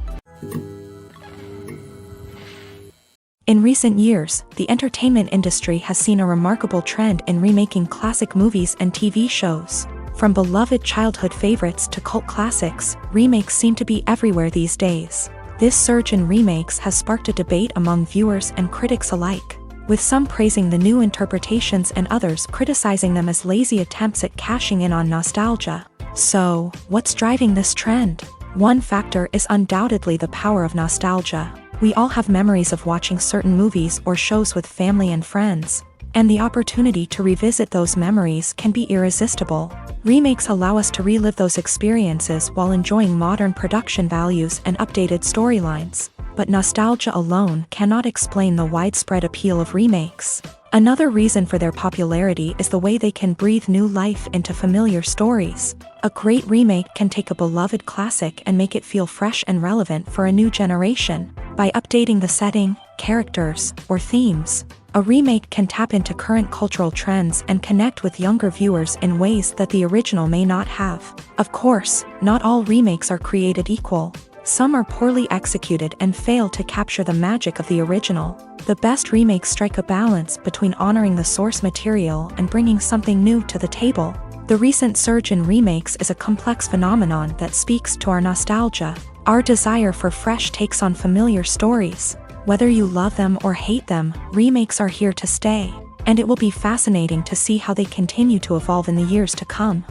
In recent years, the entertainment industry has seen a remarkable trend in remaking classic movies and TV shows. From beloved childhood favorites to cult classics, remakes seem to be everywhere these days. This surge in remakes has sparked a debate among viewers and critics alike, with some praising the new interpretations and others criticizing them as lazy attempts at cashing in on nostalgia. So, what's driving this trend? One factor is undoubtedly the power of nostalgia. We all have memories of watching certain movies or shows with family and friends. and the opportunity to revisit those memories can be irresistible. Remakes allow us to relive those experiences while enjoying modern production values and updated storylines. But nostalgia alone cannot explain the widespread appeal of remakes. Another reason for their popularity is the way they can breathe new life into familiar stories. A great remake can take a beloved classic and make it feel fresh and relevant for a new generation. By updating the setting, characters, or themes, a remake can tap into current cultural trends and connect with younger viewers in ways that the original may not have. Of course, not all remakes are created equal. Some are poorly executed and fail to capture the magic of the original. The best remakes strike a balance between honoring the source material and bringing something new to the table. The recent surge in remakes is a complex phenomenon that speaks to our nostalgia, our desire for fresh takes on familiar stories. Whether you love them or hate them, remakes are here to stay, and it will be fascinating to see how they continue to evolve in the years to come.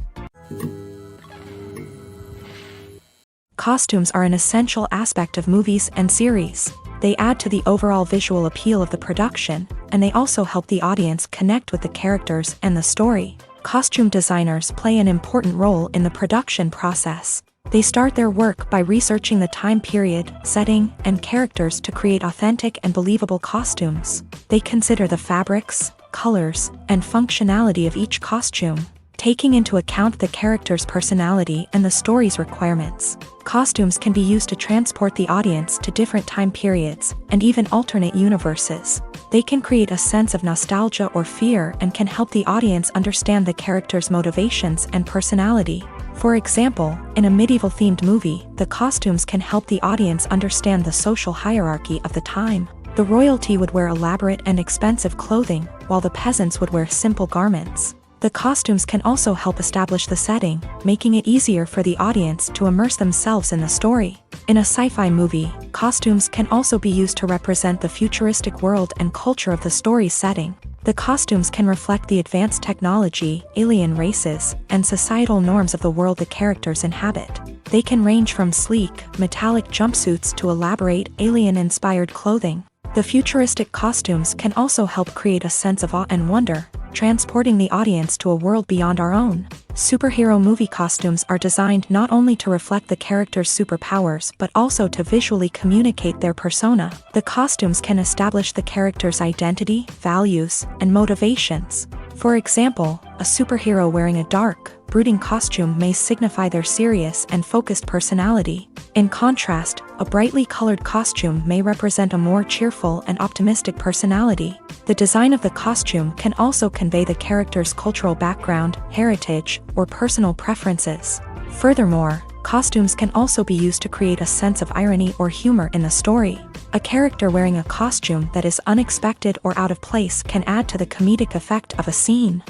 Costumes are an essential aspect of movies and series. They add to the overall visual appeal of the production, and they also help the audience connect with the characters and the story. Costume designers play an important role in the production process. They start their work by researching the time period, setting, and characters to create authentic and believable costumes. They consider the fabrics, colors, and functionality of each costume, taking into account the character's personality and the story's requirements. Costumes can be used to transport the audience to different time periods, and even alternate universes. They can create a sense of nostalgia or fear and can help the audience understand the character's motivations and personality. For example, in a medieval-themed movie, the costumes can help the audience understand the social hierarchy of the time. The royalty would wear elaborate and expensive clothing, while the peasants would wear simple garments. The costumes can also help establish the setting, making it easier for the audience to immerse themselves in the story. In a sci-fi movie, costumes can also be used to represent the futuristic world and culture of the story's setting. The costumes can reflect the advanced technology, alien races, and societal norms of the world the characters inhabit. They can range from sleek, metallic jumpsuits to elaborate, alien-inspired clothing. The futuristic costumes can also help create a sense of awe and wonder, transporting the audience to a world beyond our own. Superhero movie costumes are designed not only to reflect the character's superpowers but also to visually communicate their persona. The costumes can establish the character's identity, values, and motivations. For example, a superhero wearing a dark, brooding costume may signify their serious and focused personality. In contrast, a brightly colored costume may represent a more cheerful and optimistic personality. The design of the costume can also convey the character's cultural background, heritage, or personal preferences. Furthermore, costumes can also be used to create a sense of irony or humor in the story. A character wearing a costume that is unexpected or out of place can add to the comedic effect of a scene.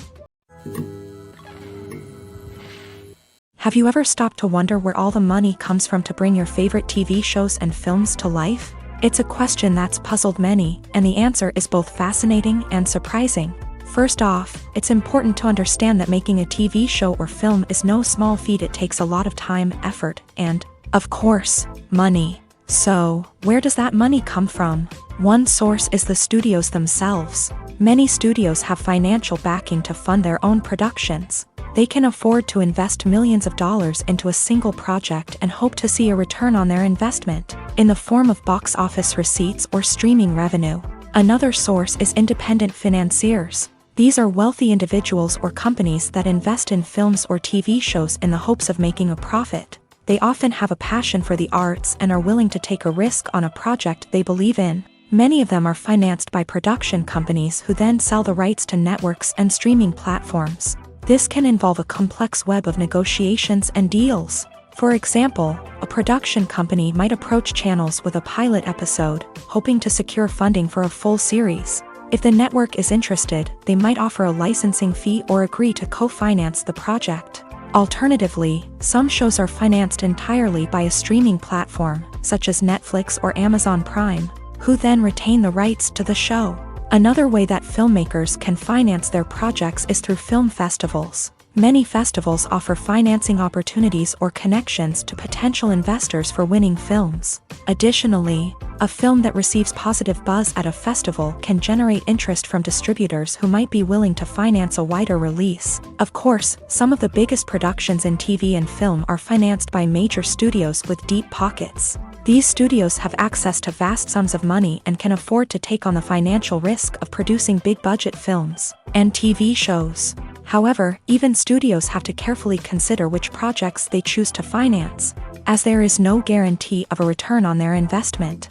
Have you ever stopped to wonder where all the money comes from to bring your favorite TV shows and films to life? It's a question that's puzzled many, and the answer is both fascinating and surprising. First off, it's important to understand that making a TV show or film is no small feat. It takes a lot of time, effort, and, of course, money. So, where does that money come from? One source is the studios themselves. Many studios have financial backing to fund their own productions. They can afford to invest millions of dollars into a single project and hope to see a return on their investment, in the form of box office receipts or streaming revenue. Another source is independent financiers. These are wealthy individuals or companies that invest in films or TV shows in the hopes of making a profit. They often have a passion for the arts and are willing to take a risk on a project they believe in. Many of them are financed by production companies who then sell the rights to networks and streaming platforms. This can involve a complex web of negotiations and deals. For example, a production company might approach channels with a pilot episode, hoping to secure funding for a full series. If the network is interested, they might offer a licensing fee or agree to co-finance the project. Alternatively, some shows are financed entirely by a streaming platform, such as Netflix or Amazon Prime, who then retain the rights to the show. Another way that filmmakers can finance their projects is through film festivals. Many festivals offer financing opportunities or connections to potential investors for winning films. Additionally, A film that receives positive buzz at a festival can generate interest from distributors who might be willing to finance a wider release. Of course, some of the biggest productions in TV and film are financed by major studios with deep pockets. These studios have access to vast sums of money and can afford to take on the financial risk of producing big-budget films and TV shows. However, even studios have to carefully consider which projects they choose to finance, as there is no guarantee of a return on their investment.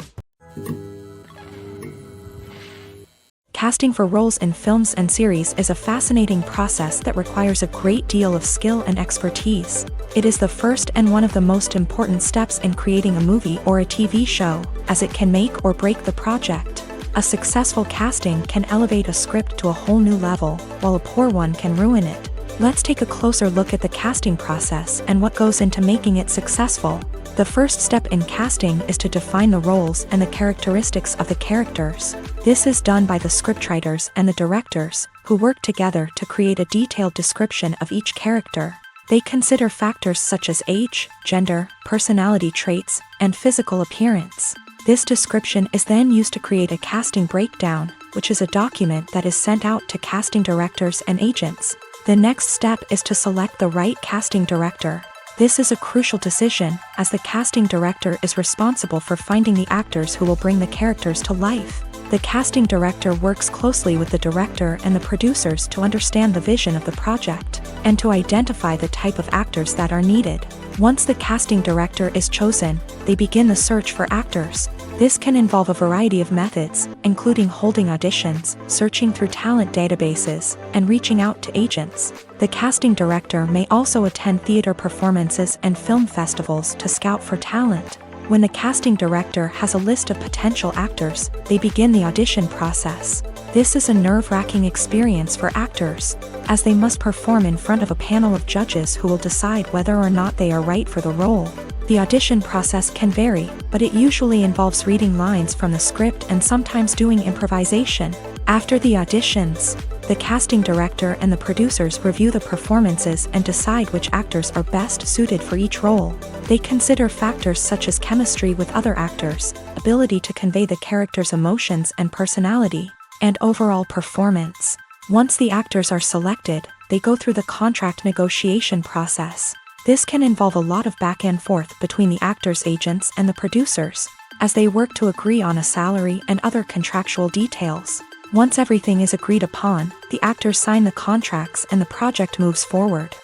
Casting for roles in films and series is a fascinating process that requires a great deal of skill and expertise. It is the first and one of the most important steps in creating a movie or a TV show, as it can make or break the project. A successful casting can elevate a script to a whole new level, while a poor one can ruin it. Let's take a closer look at the casting process and what goes into making it successful. The first step in casting is to define the roles and the characteristics of the characters. This is done by the scriptwriters and the directors, who work together to create a detailed description of each character. They consider factors such as age, gender, personality traits, and physical appearance. This description is then used to create a casting breakdown, which is a document that is sent out to casting directors and agents. The next step is to select the right casting director. This is a crucial decision, as the casting director is responsible for finding the actors who will bring the characters to life. The casting director works closely with the director and the producers to understand the vision of the project, and to identify the type of actors that are needed. Once the casting director is chosen, they begin the search for actors. This can involve a variety of methods, including holding auditions, searching through talent databases, and reaching out to agents. The casting director may also attend theater performances and film festivals to scout for talent. When the casting director has a list of potential actors, they begin the audition process. This is a nerve-wracking experience for actors, as they must perform in front of a panel of judges who will decide whether or not they are right for the role. The audition process can vary, but it usually involves reading lines from the script and sometimes doing improvisation. After the auditions, the casting director and the producers review the performances and decide which actors are best suited for each role. They consider factors such as chemistry with other actors, ability to convey the character's emotions and personality, and overall performance. Once the actors are selected, they go through the contract negotiation process. This can involve a lot of back and forth between the actors' agents and the producers, as they work to agree on a salary and other contractual details. Once everything is agreed upon, the actors sign the contracts and the project moves forward.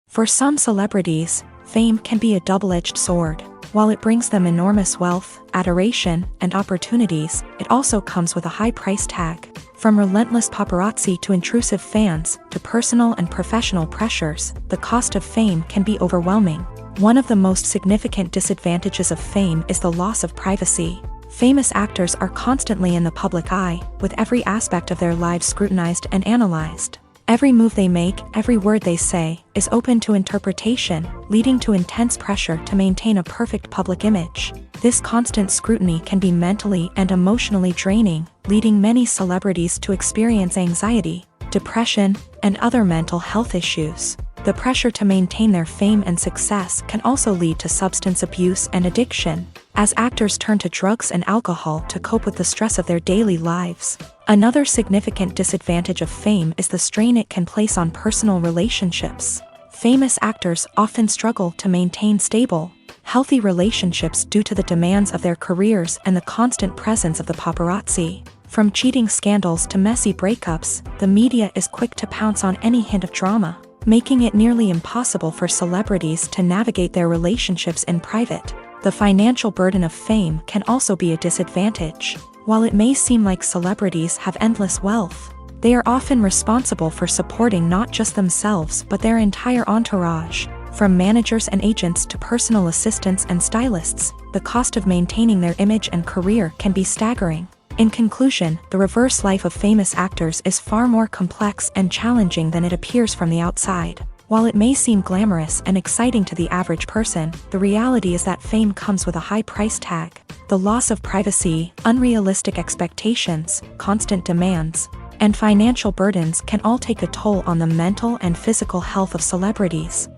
For some celebrities, fame can be a double-edged sword. While it brings them enormous wealth, adoration, and opportunities, it also comes with a high price tag. From relentless paparazzi to intrusive fans, to personal and professional pressures, the cost of fame can be overwhelming. One of the most significant disadvantages of fame is the loss of privacy. Famous actors are constantly in the public eye, with every aspect of their lives scrutinized and analyzed. Every move they make, every word they say, is open to interpretation, leading to intense pressure to maintain a perfect public image. This constant scrutiny can be mentally and emotionally draining, leading many celebrities to experience anxiety, depression, and other mental health issues. The pressure to maintain their fame and success can also lead to substance abuse and addiction, as actors turn to drugs and alcohol to cope with the stress of their daily lives. Another significant disadvantage of fame is the strain it can place on personal relationships. Famous actors often struggle to maintain stable, healthy relationships due to the demands of their careers and the constant presence of the paparazzi. From cheating scandals to messy breakups, the media is quick to pounce on any hint of drama, making it nearly impossible for celebrities to navigate their relationships in private. The financial burden of fame can also be a disadvantage. While it may seem like celebrities have endless wealth, they are often responsible for supporting not just themselves but their entire entourage. From managers and agents to personal assistants and stylists, the cost of maintaining their image and career can be staggering. In conclusion, the reverse life of famous actors is far more complex and challenging than it appears from the outside. While it may seem glamorous and exciting to the average person, the reality is that fame comes with a high price tag. The loss of privacy, unrealistic expectations, constant demands, and financial burdens can all take a toll on the mental and physical health of celebrities.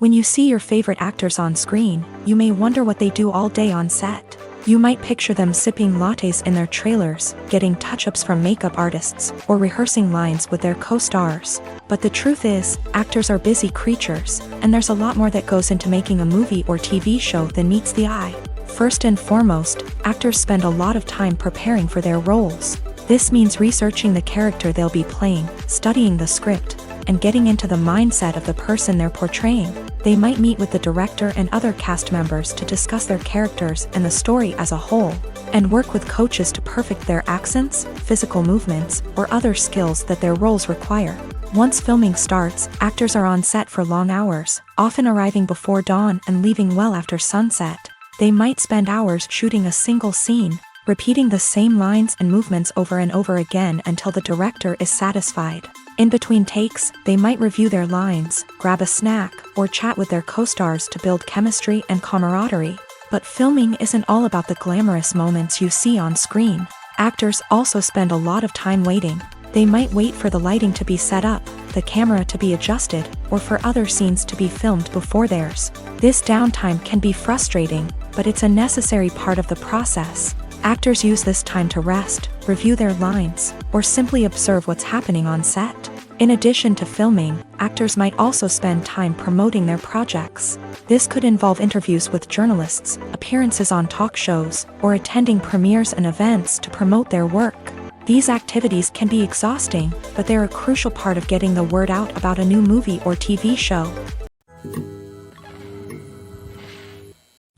When you see your favorite actors on screen, you may wonder what they do all day on set. You might picture them sipping lattes in their trailers, getting touch-ups from makeup artists, or rehearsing lines with their co-stars. But the truth is, actors are busy creatures, and there's a lot more that goes into making a movie or TV show than meets the eye. First and foremost, actors spend a lot of time preparing for their roles. This means researching the character they'll be playing, studying the script, and getting into the mindset of the person they're portraying. They might meet with the director and other cast members to discuss their characters and the story as a whole, and work with coaches to perfect their accents, physical movements, or other skills that their roles require. Once filming starts, actors are on set for long hours, often arriving before dawn and leaving well after sunset. They might spend hours shooting a single scene, repeating the same lines and movements over and over again until the director is satisfied. In between takes, they might review their lines, grab a snack, or chat with their co-stars to build chemistry and camaraderie. But filming isn't all about the glamorous moments you see on screen. Actors also spend a lot of time waiting. They might wait for the lighting to be set up, the camera to be adjusted, or for other scenes to be filmed before theirs. This downtime can be frustrating, but it's a necessary part of the process. Actors use this time to rest, review their lines, or simply observe what's happening on set. In addition to filming, actors might also spend time promoting their projects. This could involve interviews with journalists, appearances on talk shows, or attending premieres and events to promote their work. These activities can be exhausting, but they're a crucial part of getting the word out about a new movie or TV show.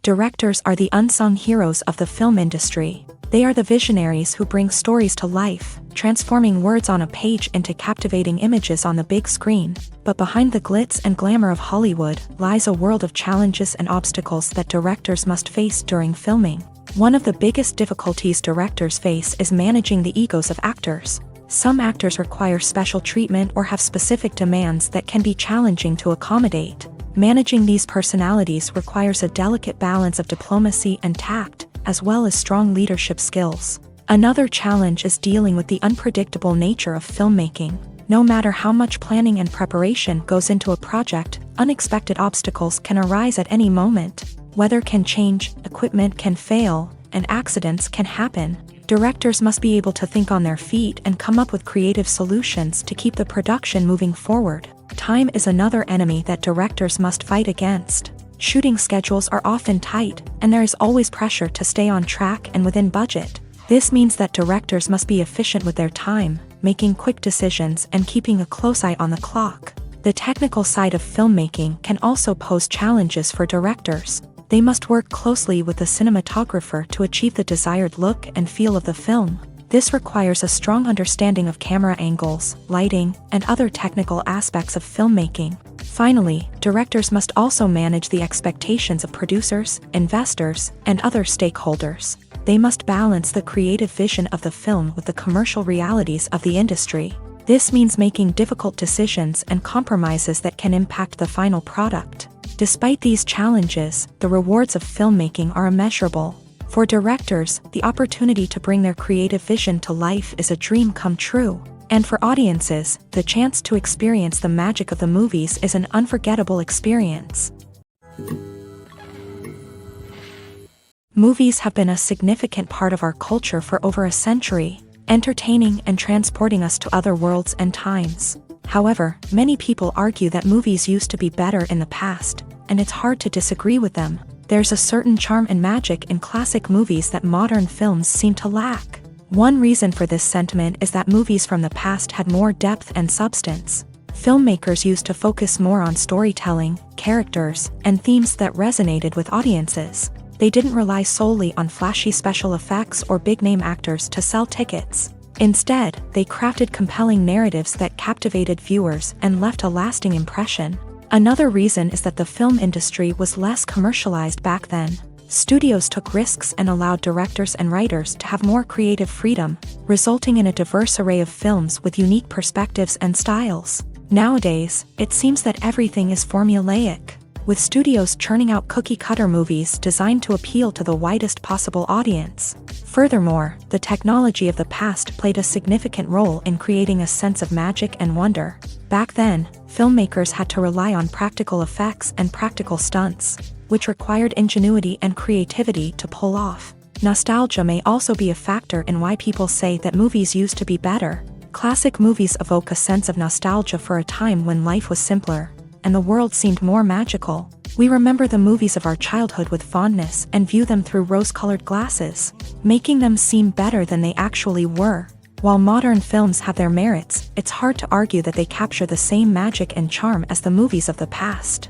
Directors are the unsung heroes of the film industry. They are the visionaries who bring stories to life, transforming words on a page into captivating images on the big screen. But behind the glitz and glamour of Hollywood lies a world of challenges and obstacles that directors must face during filming. One of the biggest difficulties directors face is managing the egos of actors. Some actors require special treatment or have specific demands that can be challenging to accommodate. Managing these personalities requires a delicate balance of diplomacy and tact, as well as strong leadership skills. Another challenge is dealing with the unpredictable nature of filmmaking. No matter how much planning and preparation goes into a project, unexpected obstacles can arise at any moment. Weather can change, equipment can fail, and accidents can happen. Directors must be able to think on their feet and come up with creative solutions to keep the production moving forward. Time is another enemy that directors must fight against. Shooting schedules are often tight, and there is always pressure to stay on track and within budget. This means that directors must be efficient with their time, making quick decisions and keeping a close eye on the clock. The technical side of filmmaking can also pose challenges for directors. They must work closely with the cinematographer to achieve the desired look and feel of the film. This requires a strong understanding of camera angles, lighting, and other technical aspects of filmmaking. Finally, directors must also manage the expectations of producers, investors, and other stakeholders. They must balance the creative vision of the film with the commercial realities of the industry. This means making difficult decisions and compromises that can impact the final product. Despite these challenges, the rewards of filmmaking are immeasurable. For directors, the opportunity to bring their creative vision to life is a dream come true. And for audiences, the chance to experience the magic of the movies is an unforgettable experience. Movies have been a significant part of our culture for over a century, entertaining and transporting us to other worlds and times. However, many people argue that movies used to be better in the past, and it's hard to disagree with them. There's a certain charm and magic in classic movies that modern films seem to lack. One reason for this sentiment is that movies from the past had more depth and substance. Filmmakers used to focus more on storytelling, characters, and themes that resonated with audiences. They didn't rely solely on flashy special effects or big-name actors to sell tickets. Instead, they crafted compelling narratives that captivated viewers and left a lasting impression. Another reason is that the film industry was less commercialized back then. Studios took risks and allowed directors and writers to have more creative freedom, resulting in a diverse array of films with unique perspectives and styles. Nowadays, it seems that everything is formulaic, with studios churning out cookie-cutter movies designed to appeal to the widest possible audience. Furthermore, the technology of the past played a significant role in creating a sense of magic and wonder. Back then, filmmakers had to rely on practical effects and practical stunts, which required ingenuity and creativity to pull off. Nostalgia may also be a factor in why people say that movies used to be better. Classic movies evoke a sense of nostalgia for a time when life was simpler, and the world seemed more magical. We remember the movies of our childhood with fondness and view them through rose-colored glasses, making them seem better than they actually were. While modern films have their merits, it's hard to argue that they capture the same magic and charm as the movies of the past.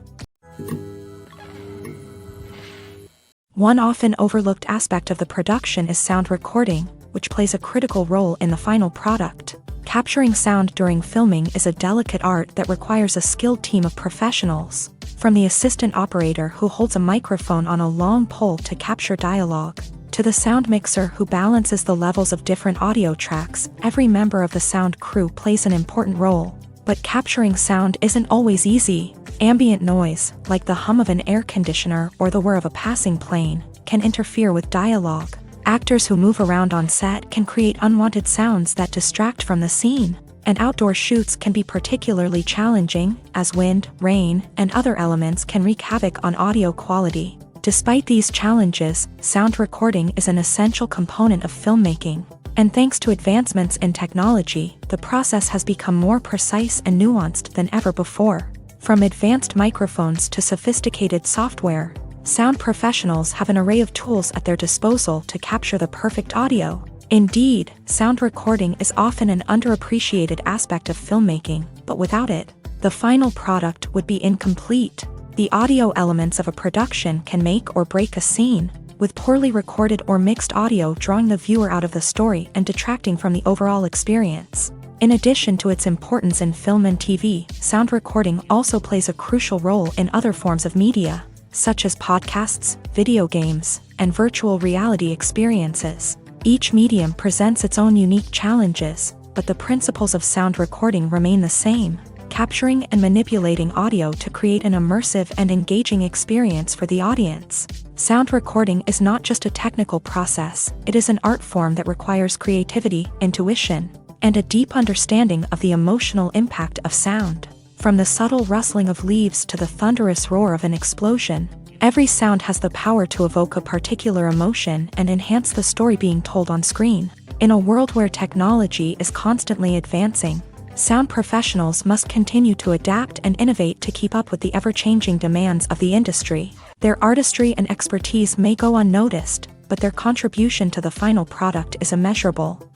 One often overlooked aspect of the production is sound recording, which plays a critical role in the final product. Capturing sound during filming is a delicate art that requires a skilled team of professionals. From the assistant operator who holds a microphone on a long pole to capture dialogue, to the sound mixer who balances the levels of different audio tracks, every member of the sound crew plays an important role. But capturing sound isn't always easy. Ambient noise, like the hum of an air conditioner or the whir of a passing plane, can interfere with dialogue. Actors who move around on set can create unwanted sounds that distract from the scene. And outdoor shoots can be particularly challenging, as wind, rain, and other elements can wreak havoc on audio quality. Despite these challenges, sound recording is an essential component of filmmaking. And thanks to advancements in technology, the process has become more precise and nuanced than ever before. From advanced microphones to sophisticated software, sound professionals have an array of tools at their disposal to capture the perfect audio. Indeed, sound recording is often an underappreciated aspect of filmmaking, but without it, the final product would be incomplete. The audio elements of a production can make or break a scene, with poorly recorded or mixed audio drawing the viewer out of the story and detracting from the overall experience. In addition to its importance in film and TV, sound recording also plays a crucial role in other forms of media, such as podcasts, video games, and virtual reality experiences. Each medium presents its own unique challenges, but the principles of sound recording remain the same: capturing and manipulating audio to create an immersive and engaging experience for the audience. Sound recording is not just a technical process, it is an art form that requires creativity, intuition, and a deep understanding of the emotional impact of sound. From the subtle rustling of leaves to the thunderous roar of an explosion, every sound has the power to evoke a particular emotion and enhance the story being told on screen. In a world where technology is constantly advancing, sound professionals must continue to adapt and innovate to keep up with the ever-changing demands of the industry. Their artistry and expertise may go unnoticed, but their contribution to the final product is immeasurable.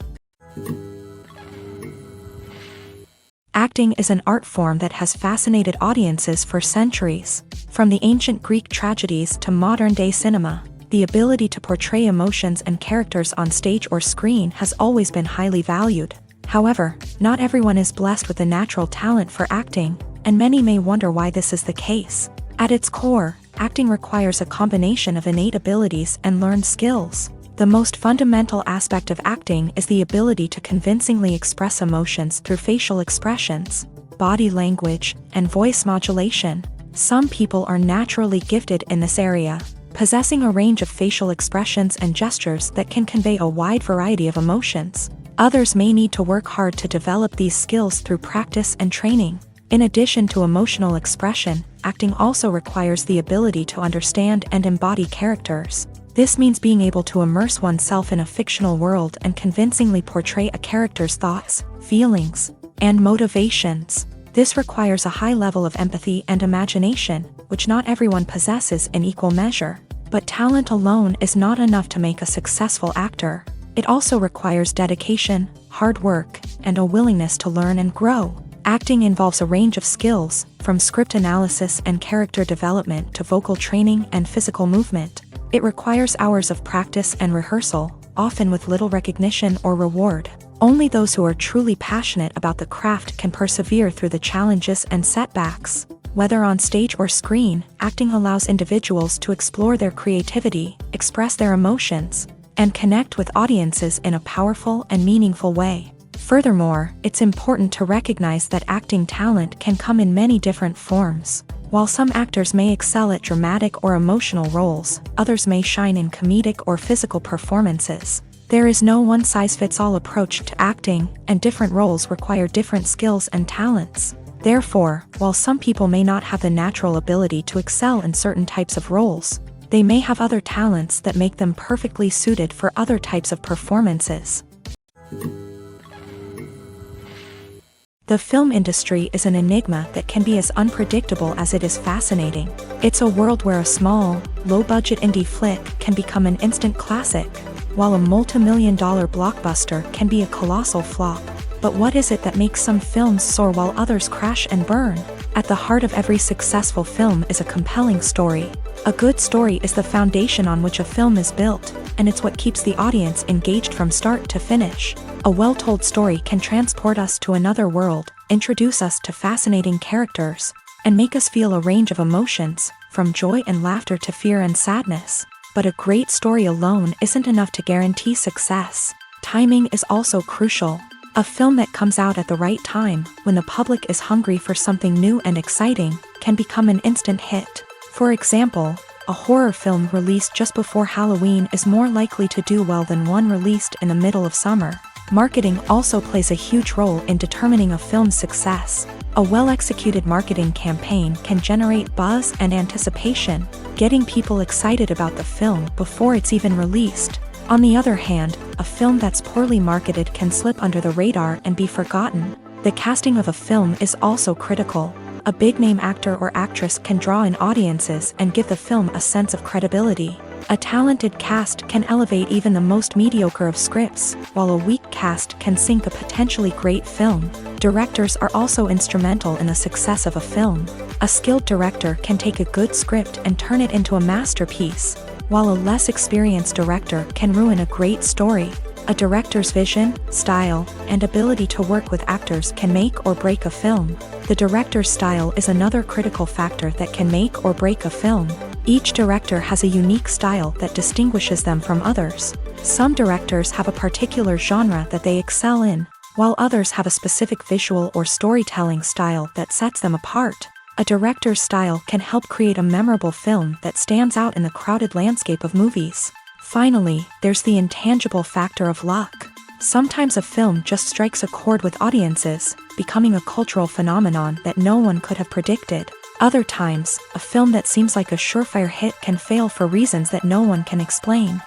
Acting is an art form that has fascinated audiences for centuries. From the ancient Greek tragedies to modern-day cinema, the ability to portray emotions and characters on stage or screen has always been highly valued. However, not everyone is blessed with a natural talent for acting, and many may wonder why this is the case. At its core, acting requires a combination of innate abilities and learned skills. The most fundamental aspect of acting is the ability to convincingly express emotions through facial expressions, body language, and voice modulation. Some people are naturally gifted in this area, possessing a range of facial expressions and gestures that can convey a wide variety of emotions. Others may need to work hard to develop these skills through practice and training. In addition to emotional expression, acting also requires the ability to understand and embody characters. This means being able to immerse oneself in a fictional world and convincingly portray a character's thoughts, feelings, and motivations. This requires a high level of empathy and imagination, which not everyone possesses in equal measure. But talent alone is not enough to make a successful actor. It also requires dedication, hard work, and a willingness to learn and grow. Acting involves a range of skills, from script analysis and character development to vocal training and physical movement. It requires hours of practice and rehearsal, often with little recognition or reward. Only those who are truly passionate about the craft can persevere through the challenges and setbacks. Whether on stage or screen, acting allows individuals to explore their creativity, express their emotions, and connect with audiences in a powerful and meaningful way. Furthermore, it's important to recognize that acting talent can come in many different forms. While some actors may excel at dramatic or emotional roles, others may shine in comedic or physical performances. There is no one-size-fits-all approach to acting, and different roles require different skills and talents. Therefore, while some people may not have the natural ability to excel in certain types of roles, they may have other talents that make them perfectly suited for other types of performances. The film industry is an enigma that can be as unpredictable as it is fascinating. It's a world where a small, low-budget indie flick can become an instant classic, while a multi-million-dollar blockbuster can be a colossal flop. But what is it that makes some films soar while others crash and burn? At the heart of every successful film is a compelling story. A good story is the foundation on which a film is built, and it's what keeps the audience engaged from start to finish. A well-told story can transport us to another world, introduce us to fascinating characters, and make us feel a range of emotions, from joy and laughter to fear and sadness. But a great story alone isn't enough to guarantee success. Timing is also crucial. A film that comes out at the right time, when the public is hungry for something new and exciting, can become an instant hit. For example, a horror film released just before Halloween is more likely to do well than one released in the middle of summer. Marketing also plays a huge role in determining a film's success. A well-executed marketing campaign can generate buzz and anticipation, getting people excited about the film before it's even released. On the other hand, a film that's poorly marketed can slip under the radar and be forgotten. The casting of a film is also critical. A big-name actor or actress can draw in audiences and give the film a sense of credibility. A talented cast can elevate even the most mediocre of scripts, while a weak cast can sink a potentially great film. Directors are also instrumental in the success of a film. A skilled director can take a good script and turn it into a masterpiece, while a less experienced director can ruin a great story. A director's vision, style, and ability to work with actors can make or break a film. The director's style is another critical factor that can make or break a film. Each director has a unique style that distinguishes them from others. Some directors have a particular genre that they excel in, while others have a specific visual or storytelling style that sets them apart. A director's style can help create a memorable film that stands out in the crowded landscape of movies. Finally, there's the intangible factor of luck. Sometimes a film just strikes a chord with audiences, becoming a cultural phenomenon that no one could have predicted. Other times, a film that seems like a surefire hit can fail for reasons that no one can explain.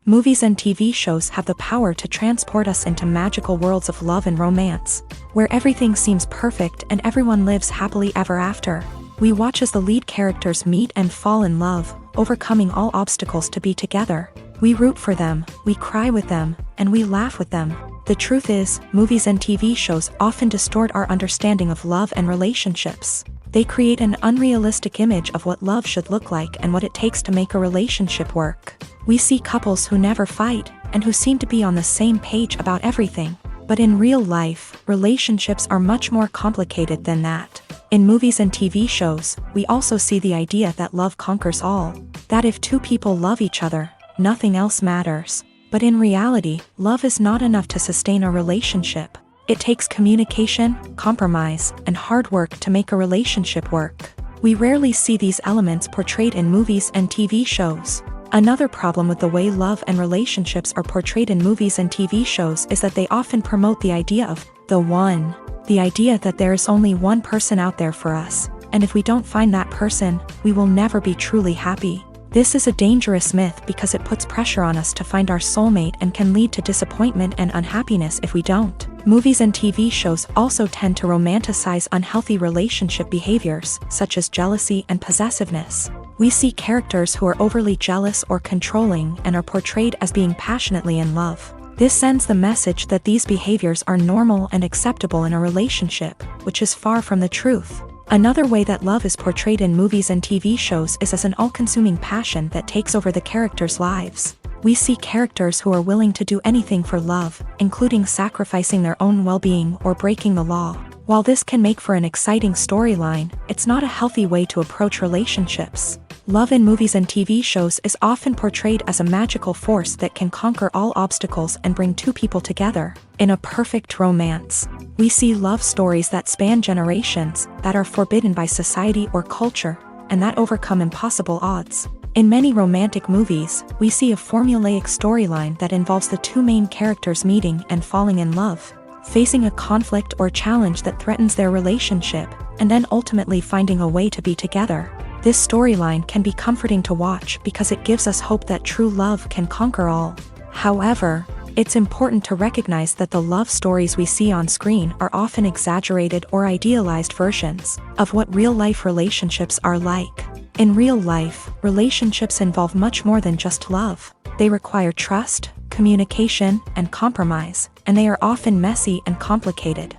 Movies and TV shows have the power to transport us into magical worlds of love and romance, where everything seems perfect and everyone lives happily ever after. We watch as the lead characters meet and fall in love, overcoming all obstacles to be together. We root for them, we cry with them, and we laugh with them. The truth is, movies and TV shows often distort our understanding of love and relationships. They create an unrealistic image of what love should look like and what it takes to make a relationship work. We see couples who never fight, and who seem to be on the same page about everything. But in real life, relationships are much more complicated than that. In movies and TV shows, we also see the idea that love conquers all. That if two people love each other, nothing else matters. But in reality, love is not enough to sustain a relationship. It takes communication, compromise, and hard work to make a relationship work. We rarely see these elements portrayed in movies and TV shows. Another problem with the way love and relationships are portrayed in movies and TV shows is that they often promote the idea of the one. The idea that there is only one person out there for us, and if we don't find that person, we will never be truly happy. This is a dangerous myth because it puts pressure on us to find our soulmate and can lead to disappointment and unhappiness if we don't. Movies and TV shows also tend to romanticize unhealthy relationship behaviors, such as jealousy and possessiveness. We see characters who are overly jealous or controlling and are portrayed as being passionately in love. This sends the message that these behaviors are normal and acceptable in a relationship, which is far from the truth. Another way that love is portrayed in movies and TV shows is as an all-consuming passion that takes over the characters' lives. We see characters who are willing to do anything for love, including sacrificing their own well-being or breaking the law. While this can make for an exciting storyline, it's not a healthy way to approach relationships. Love in movies and TV shows is often portrayed as a magical force that can conquer all obstacles and bring two people together. In a perfect romance, we see love stories that span generations, that are forbidden by society or culture, and that overcome impossible odds. In many romantic movies, we see a formulaic storyline that involves the two main characters meeting and falling in love. facing a conflict or challenge that threatens their relationship, and then ultimately finding a way to be together. This storyline can be comforting to watch because it gives us hope that true love can conquer all. However, it's important to recognize that the love stories we see on screen are often exaggerated or idealized versions of what real-life relationships are like. In real life, relationships involve much more than just love. They require trust, communication, and compromise, and they are often messy and complicated.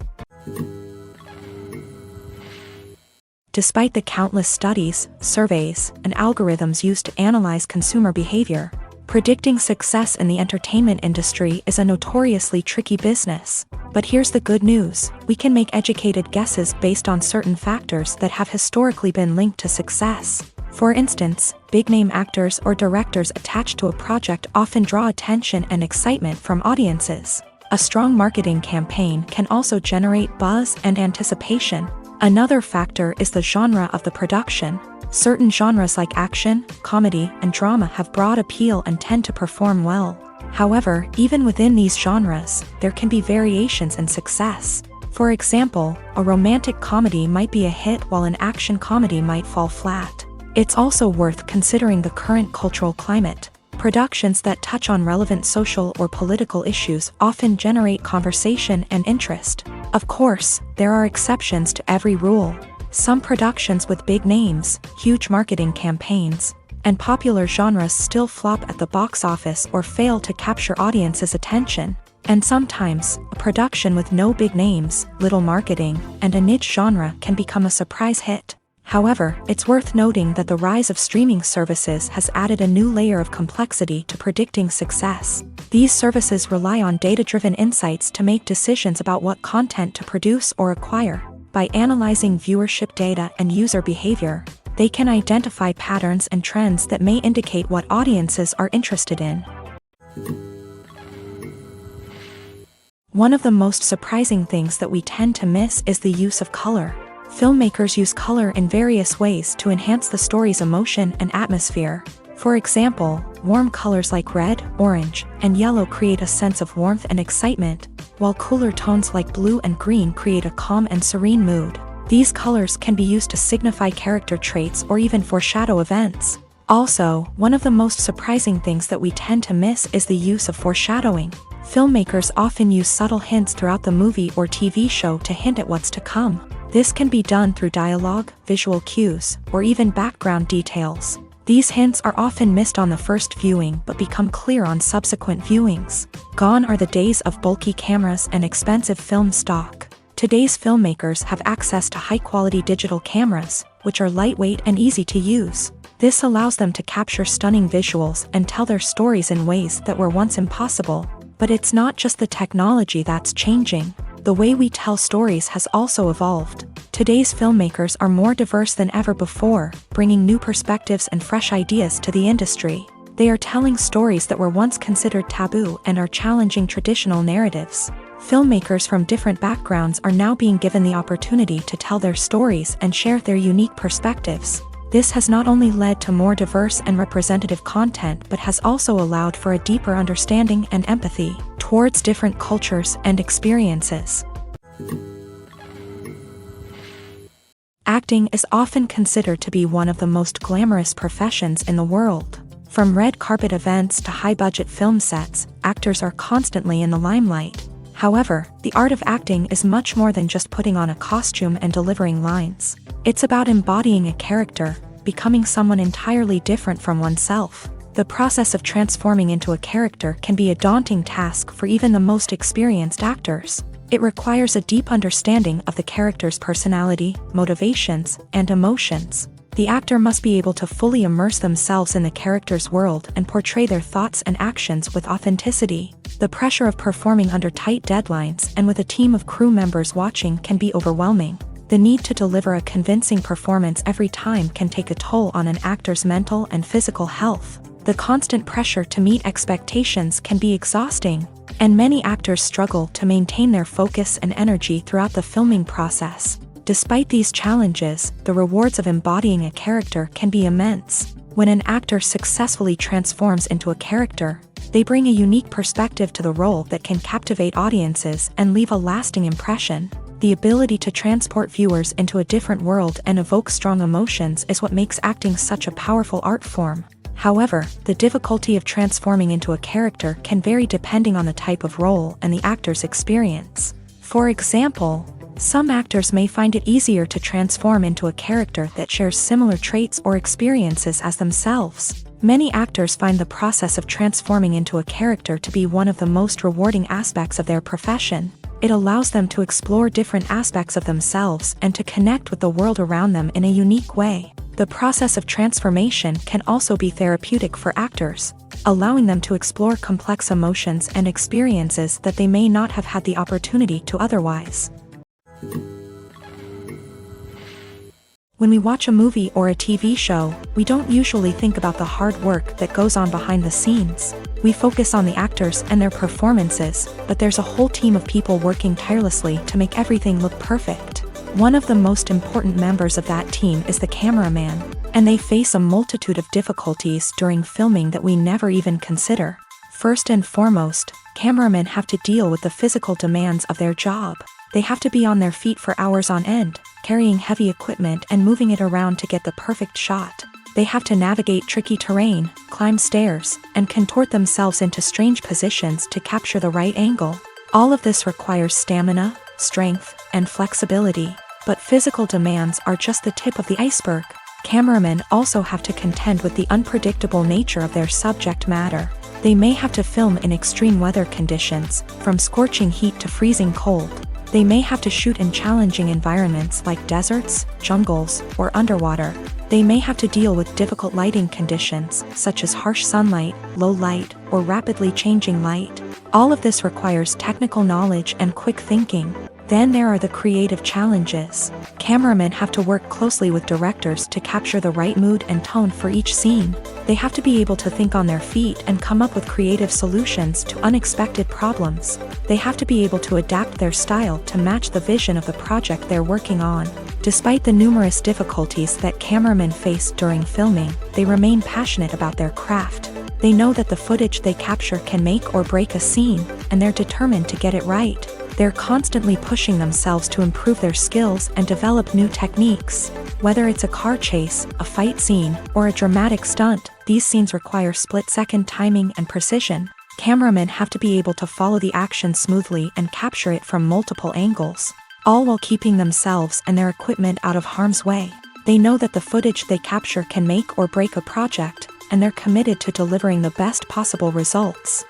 Despite the countless studies, surveys, and algorithms used to analyze consumer behavior, predicting success in the entertainment industry is a notoriously tricky business. But here's the good news: we can make educated guesses based on certain factors that have historically been linked to success. For instance, big-name actors or directors attached to a project often draw attention and excitement from audiences. A strong marketing campaign can also generate buzz and anticipation. Another factor is the genre of the production. Certain genres like action, comedy, and drama have broad appeal and tend to perform well. However, even within these genres, there can be variations in success. For example, a romantic comedy might be a hit while an action comedy might fall flat. It's also worth considering the current cultural climate. Productions that touch on relevant social or political issues often generate conversation and interest. Of course, there are exceptions to every rule. Some productions with big names, huge marketing campaigns, and popular genres still flop at the box office or fail to capture audiences' attention. And sometimes, a production with no big names, little marketing, and a niche genre can become a surprise hit. However, it's worth noting that the rise of streaming services has added a new layer of complexity to predicting success. These services rely on data-driven insights to make decisions about what content to produce or acquire. By analyzing viewership data and user behavior, they can identify patterns and trends that may indicate what audiences are interested in. One of the most surprising things that we tend to miss is the use of color. Filmmakers use color in various ways to enhance the story's emotion and atmosphere. For example, warm colors like red, orange, and yellow create a sense of warmth and excitement, while cooler tones like blue and green create a calm and serene mood. These colors can be used to signify character traits or even foreshadow events. Also, one of the most surprising things that we tend to miss is the use of foreshadowing. Filmmakers often use subtle hints throughout the movie or TV show to hint at what's to come. This can be done through dialogue, visual cues, or even background details. These hints are often missed on the first viewing but become clear on subsequent viewings. Gone are the days of bulky cameras and expensive film stock. Today's filmmakers have access to high-quality digital cameras, which are lightweight and easy to use. This allows them to capture stunning visuals and tell their stories in ways that were once impossible. But it's not just the technology that's changing. The way we tell stories has also evolved. Today's filmmakers are more diverse than ever before, bringing new perspectives and fresh ideas to the industry. They are telling stories that were once considered taboo and are challenging traditional narratives. Filmmakers from different backgrounds are now being given the opportunity to tell their stories and share their unique perspectives. This has not only led to more diverse and representative content but has also allowed for a deeper understanding and empathy towards different cultures and experiences. Acting is often considered to be one of the most glamorous professions in the world. From red carpet events to high-budget film sets, actors are constantly in the limelight. However, the art of acting is much more than just putting on a costume and delivering lines. It's about embodying a character, becoming someone entirely different from oneself. The process of transforming into a character can be a daunting task for even the most experienced actors. It requires a deep understanding of the character's personality, motivations, and emotions. The actor must be able to fully immerse themselves in the character's world and portray their thoughts and actions with authenticity. The pressure of performing under tight deadlines and with a team of crew members watching can be overwhelming. The need to deliver a convincing performance every time can take a toll on an actor's mental and physical health. The constant pressure to meet expectations can be exhausting, and many actors struggle to maintain their focus and energy throughout the filming process. Despite these challenges, the rewards of embodying a character can be immense. When an actor successfully transforms into a character, They bring a unique perspective to the role that can captivate audiences and leave a lasting impression. The ability to transport viewers into a different world and evoke strong emotions is what makes acting such a powerful art form. However, the difficulty of transforming into a character can vary depending on the type of role and the actor's experience. For example, some actors may find it easier to transform into a character that shares similar traits or experiences as themselves. Many actors find the process of transforming into a character to be one of the most rewarding aspects of their profession. It allows them to explore different aspects of themselves and to connect with the world around them in a unique way. The process of transformation can also be therapeutic for actors, allowing them to explore complex emotions and experiences that they may not have had the opportunity to otherwise. When we watch a movie or a TV show, we don't usually think about the hard work that goes on behind the scenes. We focus on the actors and their performances, but there's a whole team of people working tirelessly to make everything look perfect. One of the most important members of that team is the cameraman, and they face a multitude of difficulties during filming that we never even consider. First and foremost, cameramen have to deal with the physical demands of their job. They have to be on their feet for hours on end, carrying heavy equipment and moving it around to get the perfect shot. They have to navigate tricky terrain, climb stairs, and contort themselves into strange positions to capture the right angle. All of this requires stamina, strength, and flexibility. But physical demands are just the tip of the iceberg. Cameramen also have to contend with the unpredictable nature of their subject matter. They may have to film in extreme weather conditions, from scorching heat to freezing cold. They may have to shoot in challenging environments like deserts, jungles, or underwater. They may have to deal with difficult lighting conditions, such as harsh sunlight, low light, or rapidly changing light. All of this requires technical knowledge and quick thinking. Then there are the creative challenges. Cameramen have to work closely with directors to capture the right mood and tone for each scene. They have to be able to think on their feet and come up with creative solutions to unexpected problems. They have to be able to adapt their style to match the vision of the project they're working on. Despite the numerous difficulties that cameramen face during filming, they remain passionate about their craft. They know that the footage they capture can make or break a scene, and they're determined to get it right. They're constantly pushing themselves to improve their skills and develop new techniques. Whether it's a car chase, a fight scene, or a dramatic stunt, these scenes require split-second timing and precision. Cameramen have to be able to follow the action smoothly and capture it from multiple angles, all while keeping themselves and their equipment out of harm's way. They know that the footage they capture can make or break a project, and they're committed to delivering the best possible results.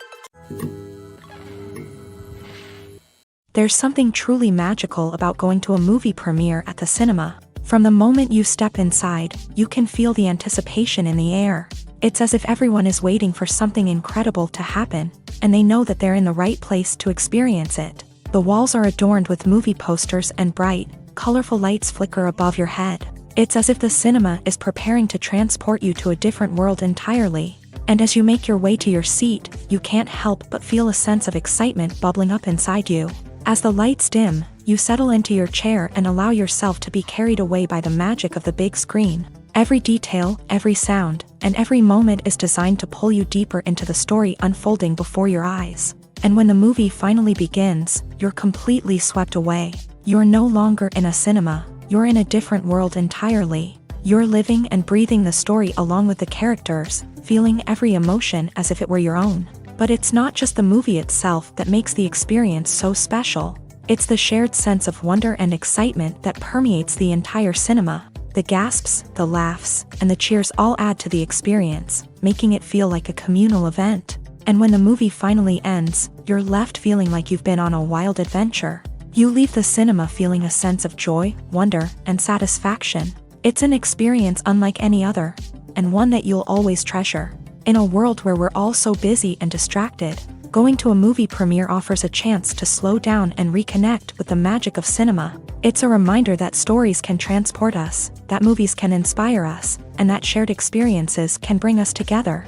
There's something truly magical about going to a movie premiere at the cinema. From the moment you step inside, you can feel the anticipation in the air. It's as if everyone is waiting for something incredible to happen, and they know that they're in the right place to experience it. The walls are adorned with movie posters and bright, colorful lights flicker above your head. It's as if the cinema is preparing to transport you to a different world entirely. And as you make your way to your seat, you can't help but feel a sense of excitement bubbling up inside you. As the lights dim, you settle into your chair and allow yourself to be carried away by the magic of the big screen. Every detail, every sound, and every moment is designed to pull you deeper into the story unfolding before your eyes. And when the movie finally begins, you're completely swept away. You're no longer in a cinema, you're in a different world entirely. You're living and breathing the story along with the characters, feeling every emotion as if it were your own. But it's not just the movie itself that makes the experience so special. It's the shared sense of wonder and excitement that permeates the entire cinema. The gasps, the laughs, and the cheers all add to the experience, making it feel like a communal event. And when the movie finally ends, you're left feeling like you've been on a wild adventure. You leave the cinema feeling a sense of joy, wonder, and satisfaction. It's an experience unlike any other, and one that you'll always treasure. In a world where we're all so busy and distracted, going to a movie premiere offers a chance to slow down and reconnect with the magic of cinema. It's a reminder that stories can transport us, that movies can inspire us, and that shared experiences can bring us together.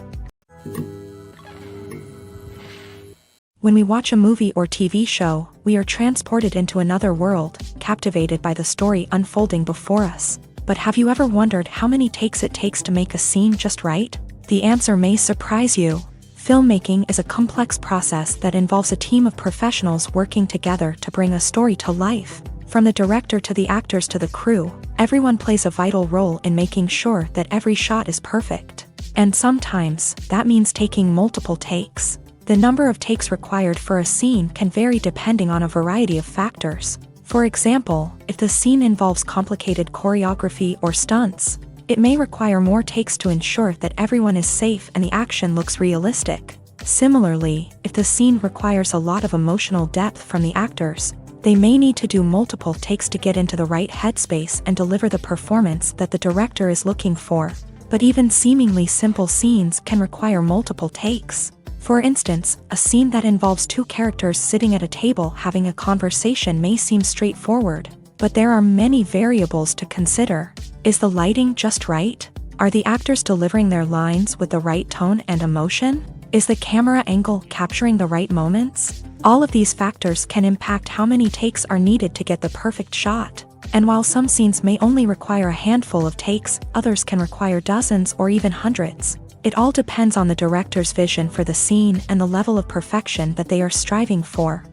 When we watch a movie or TV show, we are transported into another world, captivated by the story unfolding before us. But have you ever wondered how many takes it takes to make a scene just right? The answer may surprise you. Filmmaking is a complex process that involves a team of professionals working together to bring a story to life. From the director to the actors to the crew, everyone plays a vital role in making sure that every shot is perfect. And sometimes, that means taking multiple takes. The number of takes required for a scene can vary depending on a variety of factors. For example, if the scene involves complicated choreography or stunts, it may require more takes to ensure that everyone is safe and the action looks realistic. Similarly, if the scene requires a lot of emotional depth from the actors, they may need to do multiple takes to get into the right headspace and deliver the performance that the director is looking for. But even seemingly simple scenes can require multiple takes. For instance, a scene that involves two characters sitting at a table having a conversation may seem straightforward, but there are many variables to consider. Is the lighting just right? Are the actors delivering their lines with the right tone and emotion? Is the camera angle capturing the right moments? All of these factors can impact how many takes are needed to get the perfect shot. And while some scenes may only require a handful of takes, others can require dozens or even hundreds. It all depends on the director's vision for the scene and the level of perfection that they are striving for.